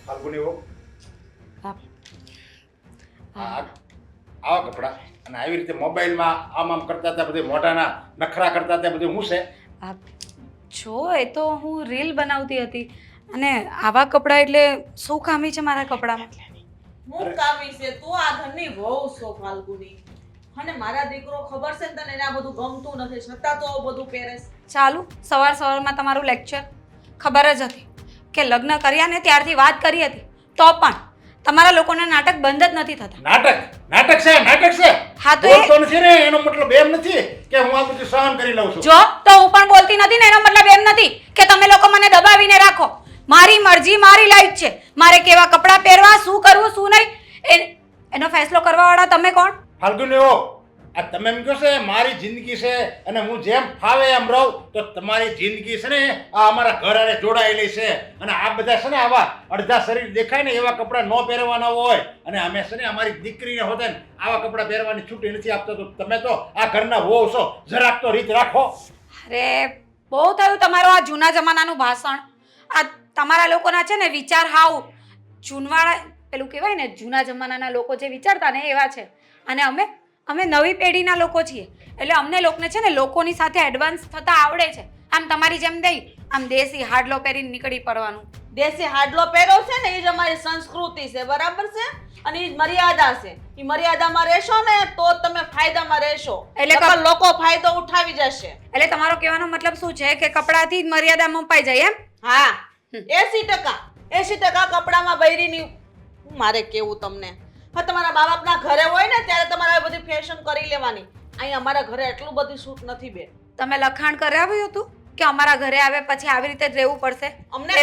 ફાલ્ગુની હો હા. આવા કપડાં અને આવી રીતે મોબાઈલમાં આમ કરતા હતા બધું મોઢાના નખરા કરતા હતા બધું હું છે આ જો એ તો હું રીલ બનાવતી હતી અને આવા કપડાં એટલે શું ખામી છે મારા કપડામાં? હું કામી છે તું આ ઘરની વહુ છો ફાલ્ગુની અને મારા દીકરો ખબર છે ને તને એને આ બધું ગમતું નથી છતાં તો આવું બધું પહેરે છે ચાલુ સવારમાં તમારું લેક્ચર ખબર જ હતી કે લગ્ન કર્યા ને ત્યારથી વાત કરી હતી તો પણ તમારા લોકોના નાટક બંધ જ નથી થતા. નાટક છે હા તો બોલતો નથી ને એનો મતલબ એમ નથી કે હું આ બધું સહન કરી લઉં છું. જો તો હું પણ બોલતી નથી ને એનો મતલબ એમ નથી કે તમે લોકો મને દબાવીને રાખો. મારી મરજી મારી લાઈફ છે. મારે કેવા કપડાં પહેરવા, શું કરવું શું નહીં એનો ફેસલો કરવાવાળા તમે કોણ? ફાલ્ગુની હો આ તમે એમ કહો છે મારી જિંદગી છે અને હું જેમ ફાવે એમ રહું તો તમારી જિંદગી છે ને આ અમારા ઘર હારે જોડાયેલી છે અને આ બધા છે ને આવા અડધા શરીર દેખાય ને એવા કપડાં ન પહેરવાના હોય અને અમે છે ને અમારી દીકરીને હોતે ને આવા કપડાં પહેરવાની છૂટી નથી આપતો તો તમે તો આ ઘરના વહુ છો જરાક તો રીત રાખો. અરે બહુ થયું તમારું આ જૂના જમાનાનું ભાષણ. આ તમારા લોકોના છે ને વિચાર હાવ જૂનવાળા પેલું કહેવાય ને જૂના જમાનાના લોકો જે વિચારતા ને એવા છે અને અમે નવી પેઢીના લોકો છીએ એટલે અમને લોકોને છે ને લોકોની સાથે એડવાન્સ થતા આવડે છે. આમ તમારી જેમ નહીં આમ દેશી હાડલો પહેરીને નીકળી પડવાનું. દેશી હાડલો પહેરો છે ને એ જ અમારી સંસ્કૃતિ છે બરાબર છે અને એ જ મર્યાદા છે એ મર્યાદામાં રહેશો ને તો જ તમે ફાયદામાં રહેશો એટલે લોકો ફાયદો ઉઠાવી જશે. એટલે તમારો કહેવાનો મતલબ શું છે કે કપડાથી જ મર્યાદા મપાઈ જાય એમ? હા 80% કપડામાં બૈરીની મારે કેવું તમને હા તમારા મા બાપના ઘરે હોય ને ત્યારે તમારે આ બધી ફેશન કરી લેવાની. અહીં અમારા ઘરે એટલું બધું શૂટ નથી બેન. તમે લખાણ કરાવ્યું હતું કે અમારા ઘરે આવે પછી આવી રીતે જ રહેવું પડશે? અમને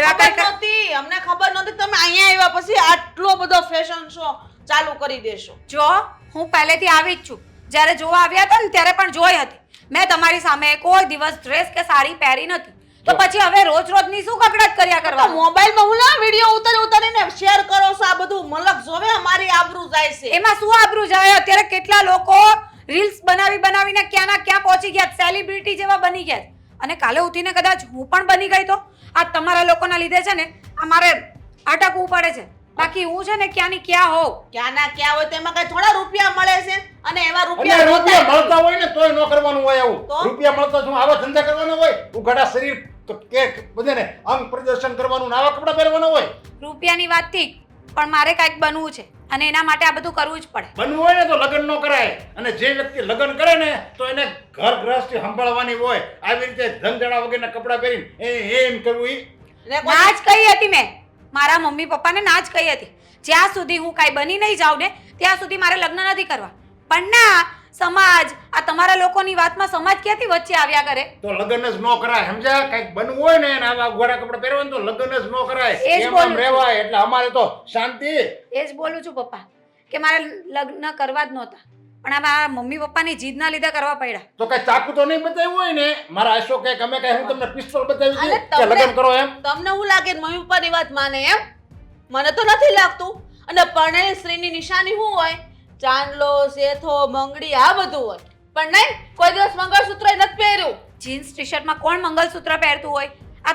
ખબર નહોતી તમે અહીંયા આવ્યા પછી આટલો બધો ફેશન શો ચાલુ કરી દેશો. જો હું પહેલેથી આવી જ છું. જ્યારે જોવા આવ્યા હતા ને ત્યારે પણ જોઈ હતી. મેં તમારી સામે કોઈ દિવસ ડ્રેસ કે સાડી પહેરી નથી તો પછી હવે રોજની શું કકડાટ કર્યા કરવા? મોબાઈલમાં હું ના વિડિયો ઉતારીને શેર કરો છો આ બધું મલક જોવે અમારી આબરૂ જાય છે. એમાં શું આબરૂ જાય? અત્યારે કેટલા લોકો રીલ્સ બનાવીને ક્યાંના ક્યાં પહોંચી ગયા, સેલિબ્રિટી જેવા બની ગયા અને કાલે ઉઠીને કદાચ હું પણ બની ગઈ તો આ તમારા લોકોના લીધે છે ને અમારે અટકવું પડે છે. બાકી હું છે ને ક્યાંની ક્યાં હોઉં. ક્યાંના ક્યાં હોય તેમાં કઈ થોડા રૂપિયા મળે છે અને એવા રૂપિયા મળતા હોય ને તોય ન કરવાનું હોય આવું. તો? રૂપિયા મળતા શું આવા ધંધા કરવાના હોય? ઉઘાડા શરીર તો કે બધાને અંગ પ્રદર્શન કરવાનું ને આવા કપડાં પહેરવાના હોય. રૂપિયાની વાત ઠીક પણ મારે કાંઈક બનવું છે અને એના માટે આ બધું કરવું જ પડે. બનવું હોય ને તો લગ્ન ન કરાય અને જે વ્યક્તિ લગ્ન કરે ને તો એને ઘર ગૃહસ્થી સંભાળવાની હોય. આવી રીતે ધંધડા વગરના કપડાં પહેરીને એમ કરવું ઈ ના જ કહી હતી મેં મારા મમ્મી પપ્પાને ના જ કહી હતી જ્યાં સુધી હું કાંઈ બની નહીં જાઉં ને ત્યાં સુધી મારે લગ્ન નથી કરવા. પણ ના સમાજ આ તમારા લોકોની વાતમાં સમાજ ક્યાંથી વચ્ચે આવ્યા કરે? તો લગ્ન જ ન કરાય સમજ્યા? કઈક બનવું હોય ને અને આવા ગોરા કપડાં પહેરવાનું તો લગ્ન જ ન કરાય. એ જ એમ બોલું આમ રહેવાય એટલે અમારે તો શાંતિ. એ જ બોલું છું પપ્પા કે મારે લગ્ન કરવા જ નહોતા પણ આ મારા મમ્મી પપ્પાની જીદના લીધે કરવા પડ્યા. તો કઈ ચાકુ તો નહીં બતાવ્યું હોય ને? મારા અશોક કઈ અમે કઈ હું તમને પિસ્તોલ બતાવી અરે હતી કે લગ્ન કરો એમ? તમને હું લાગે મમ્મી પપ્પાની વાત માને એમ? મને તો નથી લાગતું. અને પરણેલી સ્ત્રીની નિશાની શું હોય? ચાંદલો, શેથો, બંગડી આ બધું હોય. પણ નહીં કોઈ દિવસ મંગળસૂત્ર નથી પહેર્યું. જીન્સ ટી શર્ટમાં કોણ મંગલસૂત્ર પહેરતું હોય? આ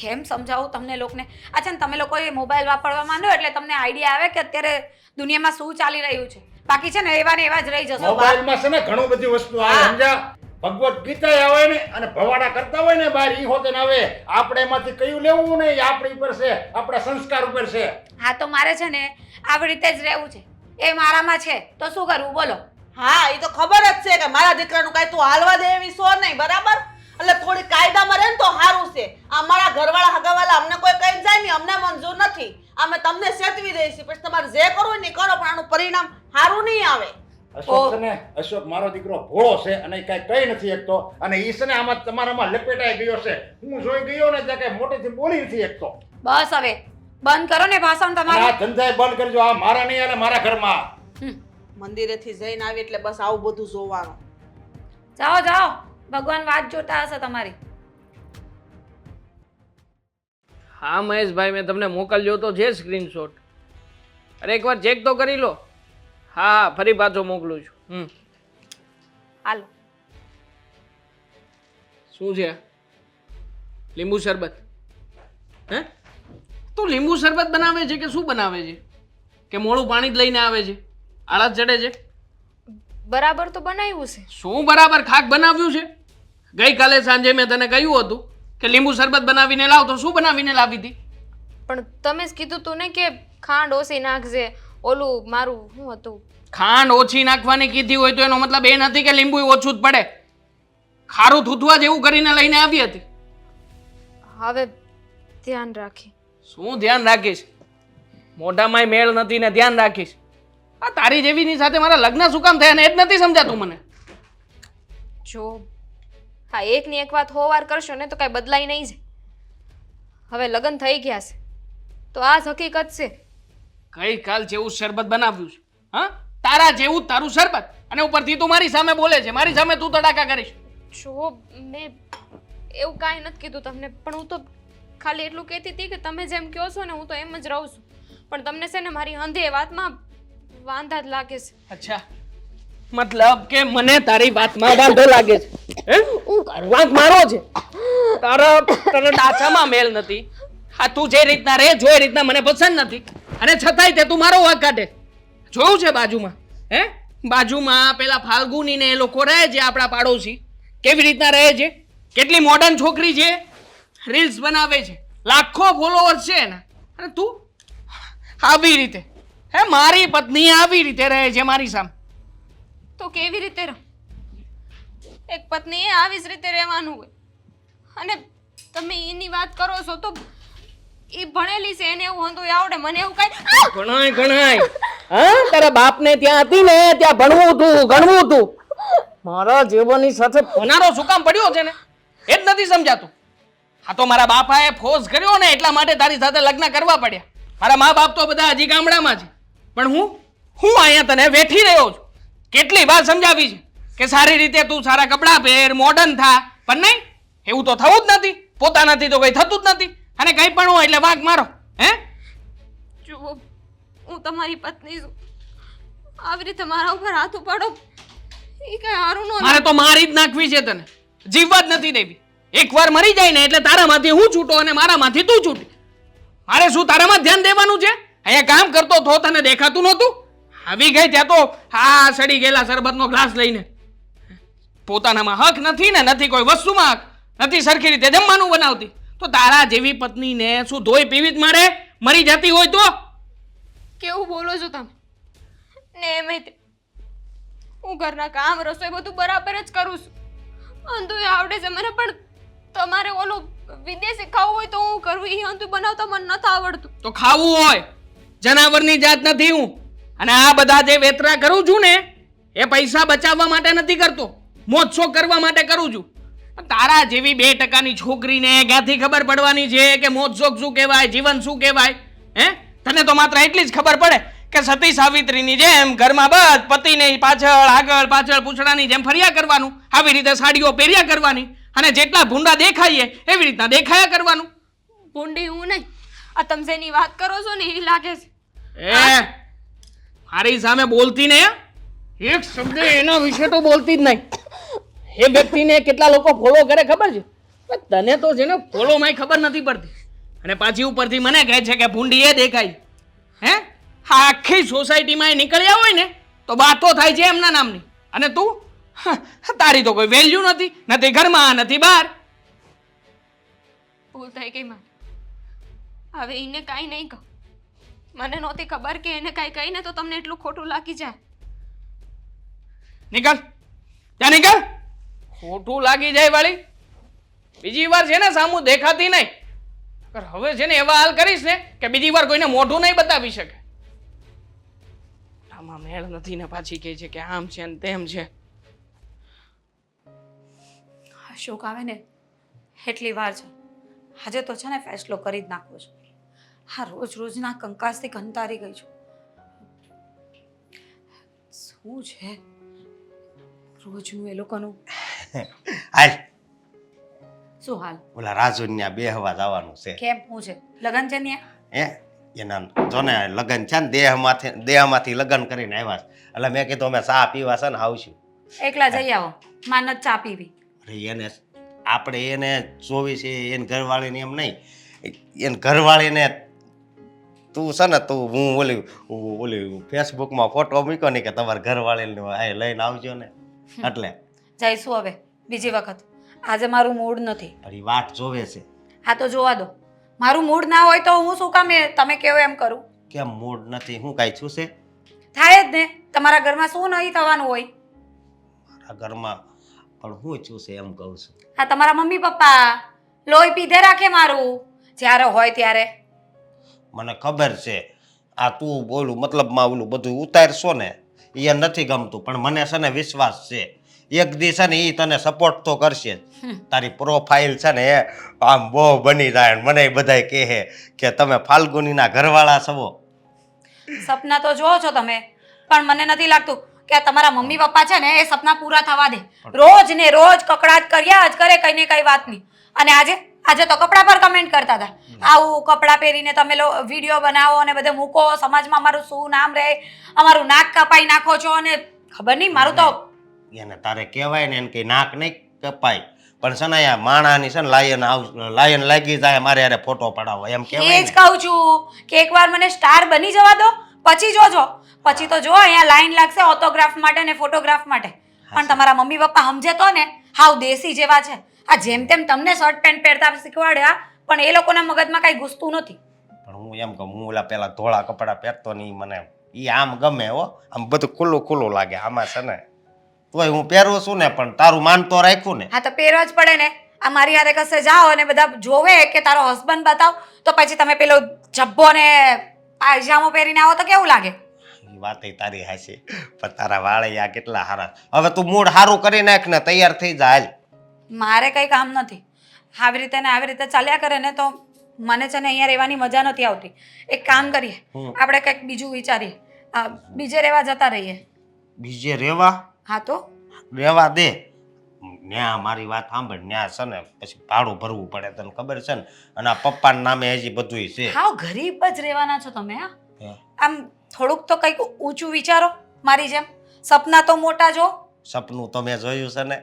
કેમ સમજાવું તમને લોકોને? અચ્છા ને તમે લોકો એ મોબાઈલ વાપરવા માંડો એટલે તમને આઈડિયા આવે કે અત્યારે દુનિયામાં શું ચાલી રહ્યું છે. બાકી છે ને એવા ને એવા જ રહી જશો. મોબાઈલમાં છે ને ઘણું બધી વસ્તુ આવે સમજ્યા? ભગવત ગીતા આવે ને અને ભવાડા કરતા હોય ને બહાર ઈ હોતે ને આવે આપણે એમાંથી કયું લેવું ને એ આપણી ઉપર છે, આપણા સંસ્કાર ઉપર છે. હા તો મારે છે ને આવી રીતે જ રહેવું છે. એ મારામાં છે તો શું કરવું બોલો? હા એ તો ખબર જ છે કે મારા દીકરાનું કાંઈ તું હાલવા દે એવી સો નહીં બરાબર. એટલે થોડી કાયદામાં રહે ને તો સારું છે. અમારા ઘરવાળા હગાવાલા અમને કોઈ કઈ જાય નહીં અમને મંજૂર નથી. અમે તમને સેતવી દઈશું પછી તમારે જે કરવું હોય ને કરો પણ આનું પરિણામ સારું નહીં આવે. અશોક છે ને અશોક મારો દીકરો ભોળો છે અને કઈ નથી એકતો અને ઈ છે ને આમાં તમારામાં લપેટાઈ ગયો છે. હું જોઈ ગયો ને ત્યાં કઈ મોટેથી બોલી નથી એકતો. બસ હવે બંધ કરો ને ભાષણ તમારું. આ ધંધાય બંધ કરજો. આ મારા નહીં અને મારા ઘરમાં. મંદિરેથી જઈને આવી એટલે બસ આવું બધું જોવાનું. જાઓ જાઓ ભગવાન વાત જોતા હશે તમારી. હા મહેશભાઈ મેં તમને મોકલ્યો તો છે સ્ક્રીનશોટ. અરે એકવાર ચેક તો કરી લો. હા ફરી પાછો મોકલું છું. હાલો શું છે? લીંબુ શરબત? હે તું લીંબુ શરબત બનાવે છે કે શું બનાવે છે કે મોળું પાણી જ લઈને આવે છે આળસ ચડે છે બરાબર તો બનાવ્યું છે. શું બરાબર ખાક બનાવ્યું છે ગઈકાલે સાંજે મેં તને કહ્યું હતું કે લીંબુ શરબત બનાવીને લાવ તો શું બનાવીને લાવી હતી પણ તમે જ કીધું તું ને કે ખાંડ ઓછી નાખજે. ઓલું મારું શું હતું? ખાંડ ઓછી નાખવાની કીધી હોય તો એનો મતલબ એ નથી કે લીંબુ ઓછું જ પડે ખારું થૂથવા જેવું કરીને લઈને આવી હતી હવે ધ્યાન રાખી. શું ધ્યાન રાખીશ મોઢામાંય મેળ નથી ને ધ્યાન રાખીશ આ તારી જેવીની સાથે મારા લગ્ન શું કામ થયા ને એ જ નથી સમજાતું મને જો હા એકની એક વાત 100 વાર કરશો ને તો કાંઈ બદલાઈ નહીં જાય. હવે લગ્ન થઈ ગયા છે તો આ જ હકીકત છે. ગઈકાલ જેવું શરબત બનાવ્યું છે હા તારા જેવું જ તારું શરબત અને ઉપરથી તું મારી સામે બોલે છે મારી સામે તું તડાકા કરીશ જો મેં એવું કાંઈ નથી કીધું તમને પણ હું તો ખાલી એટલું કહેતી હતી કે તમે જેમ કહો છો ને હું તો એમ જ રહું છું પણ તમને છે ને મારી અંધે વાતમાં વાંધા જ લાગે છે. અચ્છા મતલબ કે મને તારી વાતમાં વાંધો લાગે છે હે વાંક મારો છે તારા ડાચામાં મેલ નથી આ તું જે રીતના રહે જો એ રીતના મને પસંદ નથી અને છતાંય તે તું મારો વાંક કાઢે જોયું છે બાજુમાં હે બાજુમાં પેલા ફાલ્ગુની ને એ લોકો રહે છે આપણા પાડોશી કેવી રીતના રહે છે કેટલી મોડર્ન છોકરી છે રીલ્સ બનાવે છે લાખો ફોલોઅર્સ છે એના અને તું આવી રીતે હે મારી પત્ની આવી રીતે રહે છે મારી સામે તો કેવી રીતે રહો? એક પત્નીએ આવી જ રીતે રહેવાનું હોય અને તમે એની વાત કરો છો તો એ ભણેલી છે એને એવું હતું આવડે મને એવું કઈ ગણાય હા તારા બાપને ત્યાં હતી ને ત્યાં ભણવું હતું મારા જીવનની સાથે ભણારો શું કામ પડ્યો છે ને એ જ નથી સમજાતું આ તો મારા બાપાએ ફોર્સ કર્યો ને એટલા માટે તારી સાથે લગ્ન કરવા પડ્યા મારા મા બાપ તો બધા હજી ગામડામાં છે પણ હું અહીંયા તને વેઠી રહ્યો છું કેટલી વાર સમજાવી છે કે સારી રીતે તું સારા કપડાં પહેર મોડર્ન થા પણ નહીં એવું તો થવું જ નથી પોતાનાથી તો કઈ થતું જ નથી અને કઈ પણ હોય એટલે વાંક મારો હે જુઓ હું તમારી પત્ની છું આવી રીતે મારા ઉપર હાથ ઉપાડો એ કઈ સારું ન મારે તો મારી જ નાખવી છે તને જીવવા જ નથી દેવી એકવાર મરી જાય ને એટલે તારામાંથી હું છૂટો અને મારામાંથી તું છૂટી મારે શું તારામાં ધ્યાન દેવાનું છે અહીંયા કામ કરતો તો તને દેખાતું નહોતું આવી ગઈ ત્યાં તો હા સડી ગયેલા શરબતનો ગ્લાસ લઈને પોતાનામાં હક નથી ને નથી કોઈ વસ્તુમાં હક નથી સરખી રીતે જમવાનું બનાવતી તો તારા જેવી પત્નીને શું ધોઈ પીવી જ મારે મરી જતી હોય તો કેવું બોલો છો તમે ને એમ હું ઘરના કામ રસોઈ બધું બરાબર જ કરું છું અંધું આવડે છે મને પણ તમારે ઓલું વિદેશી ખાવું હોય તો હું કરું એ અંધું બનાવતા મને નથી આવડતું તો ખાવું હોય જનાવરની જાત નથી હું અને આ બધા જે વેતરા કરું છું ને એ પૈસા બચાવવા માટે નથી કરતો મોજશોખ કરવા માટે કરું છું તારા જેવી 2% છોકરીને ક્યાંથી ખબર પડવાની છે કે મોજશોખ શું કહેવાય જીવન શું કહેવાય હે તને તો માત્ર એટલી જ ખબર પડે કે સતી સાવિત્રીની જેમ ઘરમાં બસ પતિને પાછળ આગળ પાછળ પૂછડાની જેમ ફર્યા કરવાનું આવી રીતે સાડીઓ પહેર્યા કરવાની અને જેટલા ભૂંડા દેખાઈએ એવી રીતના દેખાયા કરવાનું ભૂંડી હું નહીં આ તમે જેની વાત કરો છો ને એ લાગે છે એ મારી સામે બોલતી ને એક શબ્દ એના વિશે તો બોલતી જ નહીં એ વ્યક્તિને કેટલા લોકો ફોલો કરે ખબર છે તને તો છે ને ફોલો માં ખબર નથી પડતી અને પાછી ઉપરથી મને કહે છે કે ભૂંડી એ દેખાય હે આ આખી સોસાયટીમાં એ નીકળ્યા હોય ને તો વાતો થાય છે એમના નામની અને તું તારી તો કોઈ વેલ્યુ નથી નથી ઘરમાં નથી બહાર ભૂલ થઈ ગઈ મારી હવે એને કાંઈ નહીં કહું મને નહોતી ખબર કે એને કાંઈ કહીને તો તમને એટલું ખોટું લાગી જાય નીકળ ત્યાં નીકળ ખોટું લાગી જાય વાળી બીજી વાર છે ને સામું દેખાતી નહીં હવે છે ને એવા હાલ કરીશ ને કે બીજી વાર કોઈને મોઢું નહીં બતાવી શકે આમાં મેળ નથી ને પાછી કહે છે કે આમ છે ને તેમ છે અશોક આવે ને એટલી વાર છે આજે તો છે ને ફેસલો કરી જ નાખવો છે હા રોજના કંકાસથી કંટાળી ગઈ છું શું છે રોજનું એ લોકોનું હાલ શું હાલ ઓલા રાજુન્યા બે હવા જવાનું છે કેમ શું છે લગન છે ને હે એના જો ને લગન છે ને દેહમાંથી લગન કરીને આવ્યા છે એટલે મેં કીધું અમે ચા પીવા છે ને આવશું એકલા જઈ આવો માન જ ચા પીવી અરે એને આપણે એને જોવી છે એને ઘરવાળીને એમ નહીં એને ઘરવાળીને તું છે ને તું હું ઓલી ફેસબુકમાં ફોટો મૂક્યો ને કે તમારા ઘરવાળીને આ લઈને આવજો ને એટલે જઈશું હવે બીજી વખત. આજે મારું મૂડ નથી. ફરી વાટ જોવે છે. હા તો જોવા દો. મારું મૂડ ના હોય તો હું શું કામ તમે કેવો એમ કરું? કેમ મૂડ નથી? હું કાંઈ છું છે થાય જ ને. તમારા ઘરમાં શું નહીં થવાનું હોય? મારા ઘરમાં પણ હું છું છે એમ કહું છું. હા તમારા મમ્મી પપ્પા લોહી પીધે રાખે મારું જ્યારે હોય ત્યારે. મને ખબર છે આ તું બોલું મતલબમાં ઓલું બધું ઉતારશો ને એ નથી ગમતું, પણ મને છે ને વિશ્વાસ છે એક દી છે ને એ તને સપોર્ટ તો કરશે જ. તારી પ્રોફાઇલ છે ને એ આમ બહુ બની જાય ને મને બધાય કહે કે તમે ફાલ્ગુનીના ઘરવાળા છો. સપના તો જોવો છો તમે, પણ મને નથી લાગતું કે તમારા મમ્મી પપ્પા છે ને એ સપના પૂરા થવા દે. રોજ ને રોજ કકડાટ કર્યા જ કરે કઈ ને કઈ વાતની. અને આજે તો કપડા પર કમેન્ટ કરતા હતા. આવું કપડાં પહેરીને તમે વિડીયો બનાવો અને બધે મૂકો, સમાજમાં અમારું શું નામ રહે, અમારું નાક કપાઈ નાખો છો. અને ખબર નહીં મારું તો એને તારે કહેવાય ને એને કઈ નાક નહીં કપાય, પણ છે ને માણાની છે ને લાયન લાગી જાય મારે યારે ફોટો પડાવો એમ એ કહેવાય જ કહું છું કે એકવાર મને સ્ટાર બની જવા દો, પછી જોજો. પછી તો જો અહીંયા લાઈન લાગશે ઓટોગ્રાફ માટે ને ફોટોગ્રાફ માટે. પણ તમારા મમ્મી પપ્પા સમજે તો ને હાવ દેશી જેવા છે. આ જેમ તેમ તમને શર્ટ પેન્ટ પહેરતા શીખવાડ્યા, પણ એ લોકોના મગજમાં કઈ ઘૂસતું નથી. પણ હું એમ કહું, હું ઓલા પેલા ધોળા કપડાં પહેરતો નહીં, મને ઈ આમ ગમે હો, આમ બધું ખુલ્લું ખુલ્લું લાગે આમાં છે ને. તોય હું પહેરું છું ને, પણ તારું માનતો રાખ્યું ને. હા તો પહેરવા જ પડે ને. આ મારી હારે કશે જાઓ અને બધા જોવે કે તારો હસબન્ડ બતાવ, તો પછી તમે પેલો જબ્બો ને પાયજામો પહેરીને આવો તો કેવું લાગે? એ વાત તારી હાચી, પણ તારા વાળે આ કેટલા સારા. હવે તું મૂડ સારું કરી નાખ ને, તૈયાર થઈ જા હાલ. મારે કઈ કામ નથી. આવી રીતે ને આવી રીતે ચાલ્યા કરે ને તો મને છે ને અહીંયા રહેવાની મજા નથી આવતી. એક કામ કરીએ, આપણે કંઈક બીજું વિચારીએ, બીજે રહેવા જતા રહીએ. બીજે રેવા? હા તો રેવા દે. ન્યા મારી વાત સાંભળ, ન્યા છે ને પછી ભાડું ભરવું પડે, તને ખબર છે ને. અને આ પપ્પાના નામે હજી બધુંય છે. હાવ ગરીબ જ રહેવાના છો તમે. હા આમ થોડુંક તો કંઈક ઊંચું વિચારો મારી જેમ. સપના તો મોટા જો. સપનું તો મેં જોયું છે ને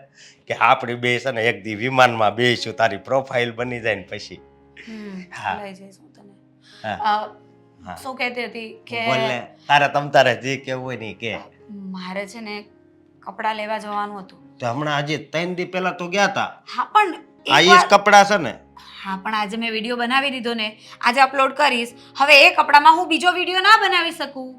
કે આપણી બે છે ને એક દી વિમાનમાં બેસીશું, તારી પ્રોફાઇલ બની જાય ને પછી. હા. લઈ જઈશ હું તને. હા. શું કહેતી હતી કે બોલે તારે જે કેવું હોય ને કે. મારે છે ને કપડાં લેવા જવાનું હતું. તો હમણાં આજે 3 દી પહેલા તો ગયા હતા. હા પણ આ ઈ જ કપડાં છે ને? હા પણ આજે મેં વિડીયો બનાવી દીધો ને, આજે અપલોડ કરીશ. હવે એ કપડામાં હું બીજો વિડીયો ના બનાવી શકું.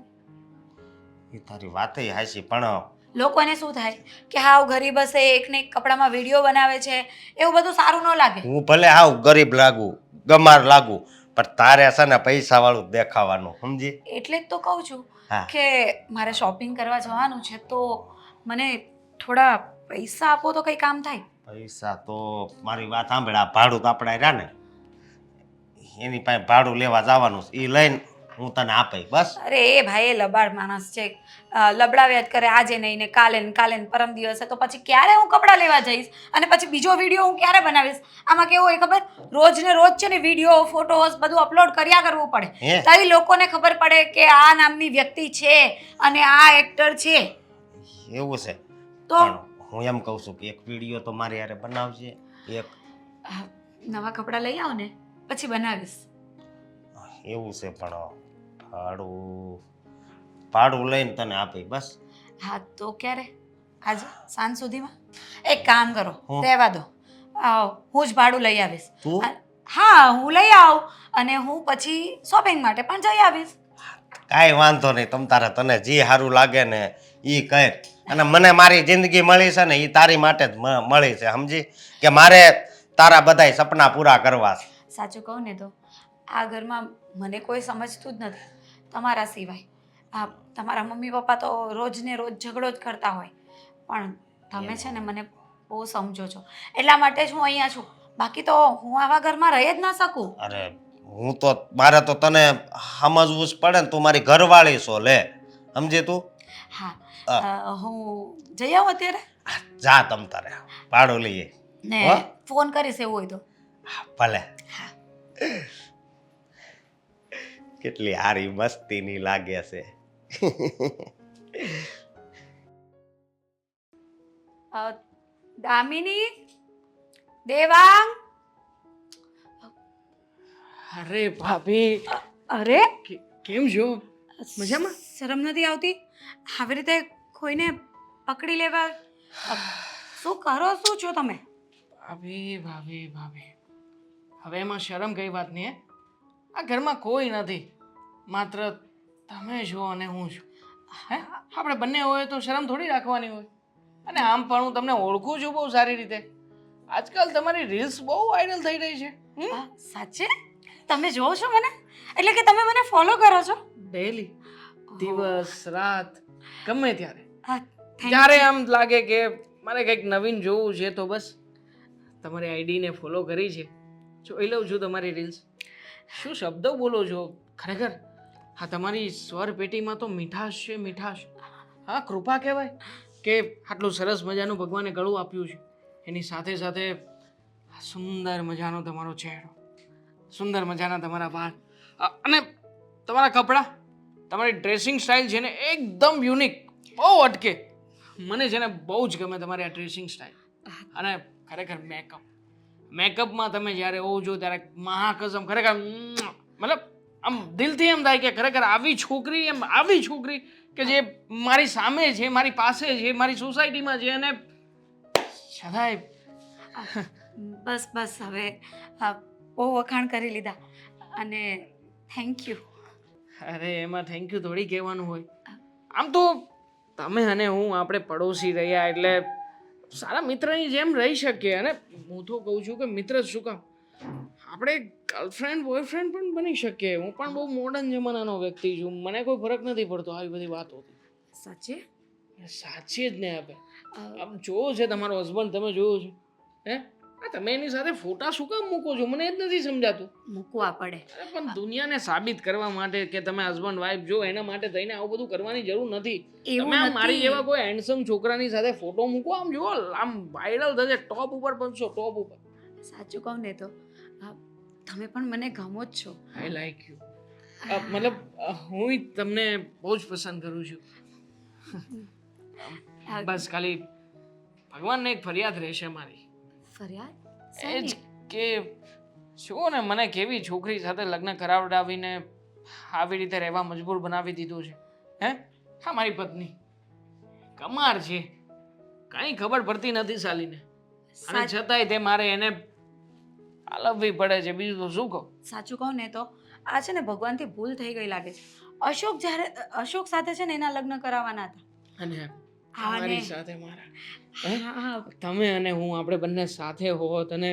એ તારી વાત હાચી, પણ લોકોને શું થાય કે હાવ ગરીબ હશે, એકને એક કપડામાં વિડીયો બનાવે છે, એવું બધું સારું ન લાગે. હું ભલે હાવ ગરીબ લાગુ, ગમાર લાગુ, પણ તારે છે ને પૈસા વાળું દેખાવાનું, સમજી? એટલે જ તો કહું છું હા. કે મારે શોપિંગ કરવા જવાનું છે, તો મને થોડા પૈસા આપો તો કઈ કામ થાય. પૈસા તો મારી વાત સાંભળ, આ ભાડું તો આપણે રહ્યા ને એની પાસે ભાડું લેવા જવાનું છે, એ લઈને હું તને આપે બસ. અરે એ ભાઈ એ લબાડ માણસ છે, લબડાવ્યા જ કરે, આજે નહીં ને કાલે ને પરમ દિવસે. તો પછી ક્યારે હું કપડાં લેવા જઈશ અને પછી બીજો વિડીયો હું ક્યારે બનાવીશ? આમાં કેવું હોય ખબર, રોજ ને રોજ છે ને વિડીયો ફોટોસ બધું અપલોડ કર્યા કરવું પડે, તો એ લોકોને ખબર પડે કે આ નામની વ્યક્તિ છે અને આ એક્ટર છે. એવું છે તો હું એમ કહું છું કે એક વિડીયો તો મારે યારે બનાવજે. એક નવા કપડાં લઈ આવો ને પછી બનાવીશ. એવું છે, પણ ભાડું લઈને તને આપે બસ. હા તો ક્યારે? આજે સાંજ સુધીમાં? એક કામ કરો, રહેવા દો, હું જ ભાડું લઈ આવીશ. હા હું લઈ આવું અને હું પછી શોપિંગ માટે પણ જઈ આવીશ. કાંઈ વાંધો નહીં, તને જે સારું લાગે ને એ કહે. અને મને મારી જિંદગી મળી છે ને એ તારી માટે જ મળી છે, સમજી? કે મારે તારા બધાય સપના પૂરા કરવા છે. સાચું કહું ને તો આ ઘરમાં મને કોઈ સમજતું જ નથી તમારા સિવાય. તમારા મમ્મી પપ્પા તો રોજ ને રોજ ઝઘડો જ કરતા હોય, પણ તમે છે ને મને બહુ સમજો છો, એટલા માટે જ હું અહીંયા છું. બાકી તો હું આવા ઘરમાં રહી જ ના શકું. અરે મારે તો તને સમજવું જ પડે ને, તું મારી ઘરવાળી છો, લે સમજે તું? હા હું જઈ આવું અત્યારે? જા તારે ભાડું લઈએ ને ફોન કરીશ એવું હોય તો. ભલે. કેટલી હારી મસ્તીની લાગે છે. દામિની, દેવાંગ. અરે ભાભી, અરે કેમ છો મજામાં? શરમ નથી આવતી આવી રીતે કોઈને પકડી લેવા? શું કરો શું છો તમે? ભાભી ભાભી ભાભી હવે એમાં શરમ કઈ વાતની હે? આ ઘરમાં કોઈ નથી, માત્ર તમે છો અને હું છું. હે આપણે બંને હોય તો શરમ થોડી રાખવાની હોય. અને આમ પણ હું તમને ઓળખું છું બહુ સારી રીતે. આજકાલ તમારી રીલ્સ બહુ વાયરલ થઈ રહી છે. સાચે તમે જોવો છો મને? એટલે કે તમે મને ફોલો કરો છો? ડેલી, દિવસ રાત, ગમે ત્યારે હા, thank જ્યારે આમ લાગે કે મારે કંઈક નવીન જોવું છે તો બસ તમારી આઈડીને ફોલો કરી છે, જોઈ લઉં છું તમારી રીલ્સ. શું શબ્દો બોલો છો ખરેખર! હા, તમારી સ્વર પેટીમાં તો મીઠાશ છે, મીઠાશ. હા, કૃપા કહેવાય કે આટલું સરસ મજાનું ભગવાને ગળું આપ્યું છે, એની સાથે સાથે આ સુંદર મજાનો તમારો ચહેરો, સુંદર મજાના તમારા વાળ, અને તમારા કપડાં, તમારી ડ્રેસિંગ સ્ટાઇલ છે ને એકદમ યુનિક, બહુ અટકે. મને છે ને બહુ જ ગમે તમારી આ ડ્રેસિંગ સ્ટાઇલ. અને ખરેખર મેકઅપમાં તમે જ્યારે હોવ છો ત્યારે મહાકસમ ખરેખર મતલબ આમ દિલથી એમ થાય કે ખરેખર આવી છોકરી કે જે મારી સામે છે, મારી પાસે છે, મારી સોસાયટીમાં છે, અને છતાંય બસ બસ હવે બહુ વખાણ કરી લીધા અને થેન્ક યુ. અરે એમાં થેન્ક યુ થોડી કહેવાનું હોય. આમ તો તમે અને હું આપણે પડોશી રહ્યા એટલે સારા મિત્રની જેમ રહી શકીએ. અને હું તો કહું છું કે મિત્ર જ શું કામ, આપણે ગર્લફ્રેન્ડ બોયફ્રેન્ડ પણ બની શકીએ. હું પણ બહુ મોડર્ન જમાનાનો વ્યક્તિ છું, મને કોઈ ફરક નથી પડતો આવી બધી વાતોથી. સાચે? સાચી જ ને. હવે આમ જોવો છે તમારો હસબન્ડ, તમે જોયો છો? હે તમે એની સાથે ફોટા શું કામ મૂકો છો? મને જ નથી સમજાતું. મૂકવા પડે. અરે પણ દુનિયાને સાબિત કરવા માટે કે તમે હસબન્ડ વાઈફ જો એના માટે થઈને આવું બધું કરવાની જરૂર નથી. એવું તમે આમ મારી નથી. જેવા કોઈ હેન્ડસમ છોકરાની સાથે ફોટો મૂકો, આમ જુઓ આમ વાયરલ થશે, ટોપ ઉપર પહોંચશો, ટોપ ઉપર. સાચું કહું ને તો તમે પણ મને ગમો જ છો. I like you. મતલબ હું તમને બહુ જ પસંદ કરું છું. બસ ખાલી ભગવાનને એક ફરિયાદ રહેશે મારી. ફરિયાદ? એ જ કે જુઓ ને મને કેવી છોકરી સાથે લગ્ન કરાવડાવીને આવી રીતે રહેવા મજબૂર બનાવી દીધું છે. હે હા, મારી પત્ની કમાર છે, કંઈ ખબર પડતી નથી સાલીને, અને છતાંય તે મારે એને આલવવી પડે છે. બીજું તો શું કહું? સાચું કહું ને તો આ છે ને ભગવાનથી ભૂલ થઈ ગઈ લાગે છે. અશોક સાથે છે ને એના લગ્ન કરાવવાના હતા અને હા, તમારી ને- સાથે મારા, હા, તમે અને હું આપણે બંને સાથે હોત અને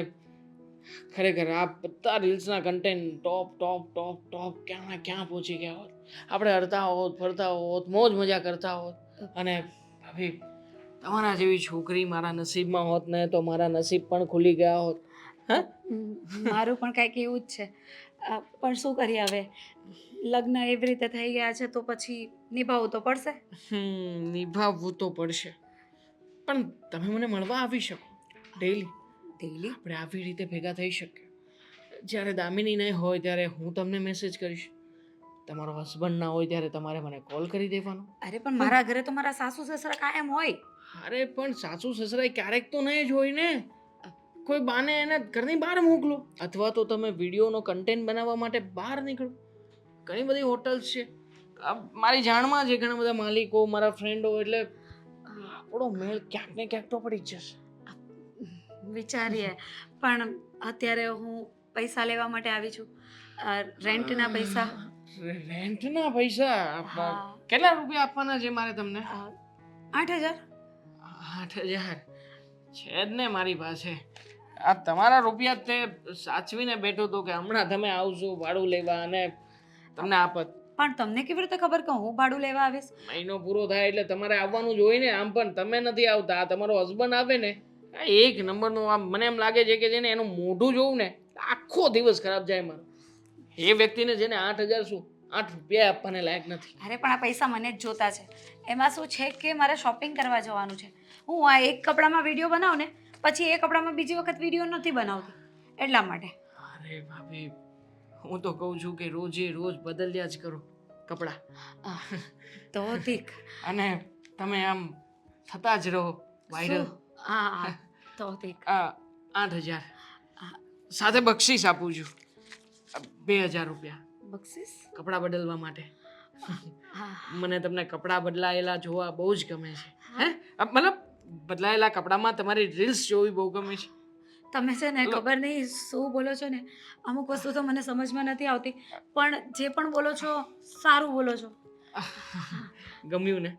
ખરેખર આ બધા રીલ્સના કન્ટેન્ટ ટોપ ટોપ ટોપ ટોપ ક્યાં ક્યાં પહોંચી ગયા હોત. આપણે હરતા હોત, ફરતા હોત, મોજ મજા કરતા હોત. અને ભાભી તમારા જેવી છોકરી મારા નસીબમાં હોત ને તો મારા નસીબ પણ ખુલી ગયા હોત. હા, મારું પણ કંઈક એવું જ છે. પણ શું કરીએ હવે, લગ્ન એવી રીતે થઈ ગયા છે તો પછી નિભાવવું તો પડશે. નિભાવવું તો પડશે. પણ તમે મને મળવા આવી શકો ડેઈલી. ડેઈલી? આપણે આવી રીતે ભેગા થઈ શકીએ. જ્યારે દામિની નહીં હોય ત્યારે હું તમને મેસેજ કરીશ, તમારો હસબન્ડ ના હોય ત્યારે તમારે મને કોલ કરી દેવાનો. અરે પણ મારા ઘરે તો મારા સાસુ સસરા કાયમ હોય. અરે પણ સાસુ સસરા ક્યારેક તો નહીં જ હોય ને, કોઈ બાને એને ઘરની બહાર મોકલો, અથવા તો તમે વિડીયોનો કન્ટેન્ટ બનાવવા માટે બહાર નીકળો. ઘણી બધી હોટલ્સ છે મારી જાણમાં છે, ઘણા બધા માલિકો મારા ફ્રેન્ડો, એટલે આપણો મેળ ક્યાંક ને ક્યાંક તો પડી જ જશે. વિચારીએ પણ અત્યારે હું પૈસા લેવા માટે આવી છું, રેન્ટના પૈસા. રેન્ટના પૈસા? હા. કેટલા રૂપિયા આપવાના છે મારે તમને? 8,000. 8,000 છે જ ને મારી પાસે. આ તમારા રૂપિયા તે સાચવીને બેઠો તો કે હમણાં તમે આવશો ભાડું લેવા અને તમને આપત. પણ તમને કેવી રીતે ખબર કે હું ભાડું લેવા આવીશ? મહિનો પૂરો થાય એટલે તમારે આવવાનું જ હોય ને. આમ પણ તમે નથી આવતા, આ તમારો હસબન્ડ આવે ને, આ એક નંબરનો. આમ મને એમ લાગે છે કે જેને એનું મોઢું જોવું ને આખો દિવસ ખરાબ જાય મારો. એ વ્યક્તિને જેને 8,000 શું 8 રૂપિયા આપવાને લાયક નથી. અરે પણ આ પૈસા મને જ જોતા છે. એમાં શું છે કે મારે શોપિંગ કરવા જવાનું છે. હું આ એક કપડામાં વિડીયો બનાવું ને પછી એ કપડામાં બીજી વખત વિડીયો નથી બનાવતી, એટલા માટે. અરે ભાભી, હું તો કહું છું કે રોજે રોજ બદલ્યા જ કરો કપડાં. તો ઠીક. અને તમે આમ થતા જ રહો વાયરલ. હા તો ઠીક. 8,000 સાથે બક્ષિસ આપું છું 2,000 રૂપિયા. બક્ષિસ કપડાં બદલવા માટે. હા મને તમને કપડાં બદલાયેલા જોવા બહુ જ ગમે છે. હે મતલબ બદલાયેલા કપડામાં તમારી રીલ્સ જોવી બહુ ગમે છે. તમે છે ને ખબર નહીં શું બોલો છો ને, અમુક વસ્તુ તો મને સમજમાં નથી આવતી, પણ જે પણ બોલો છો સારું બોલો છો. ગમ્યું ને?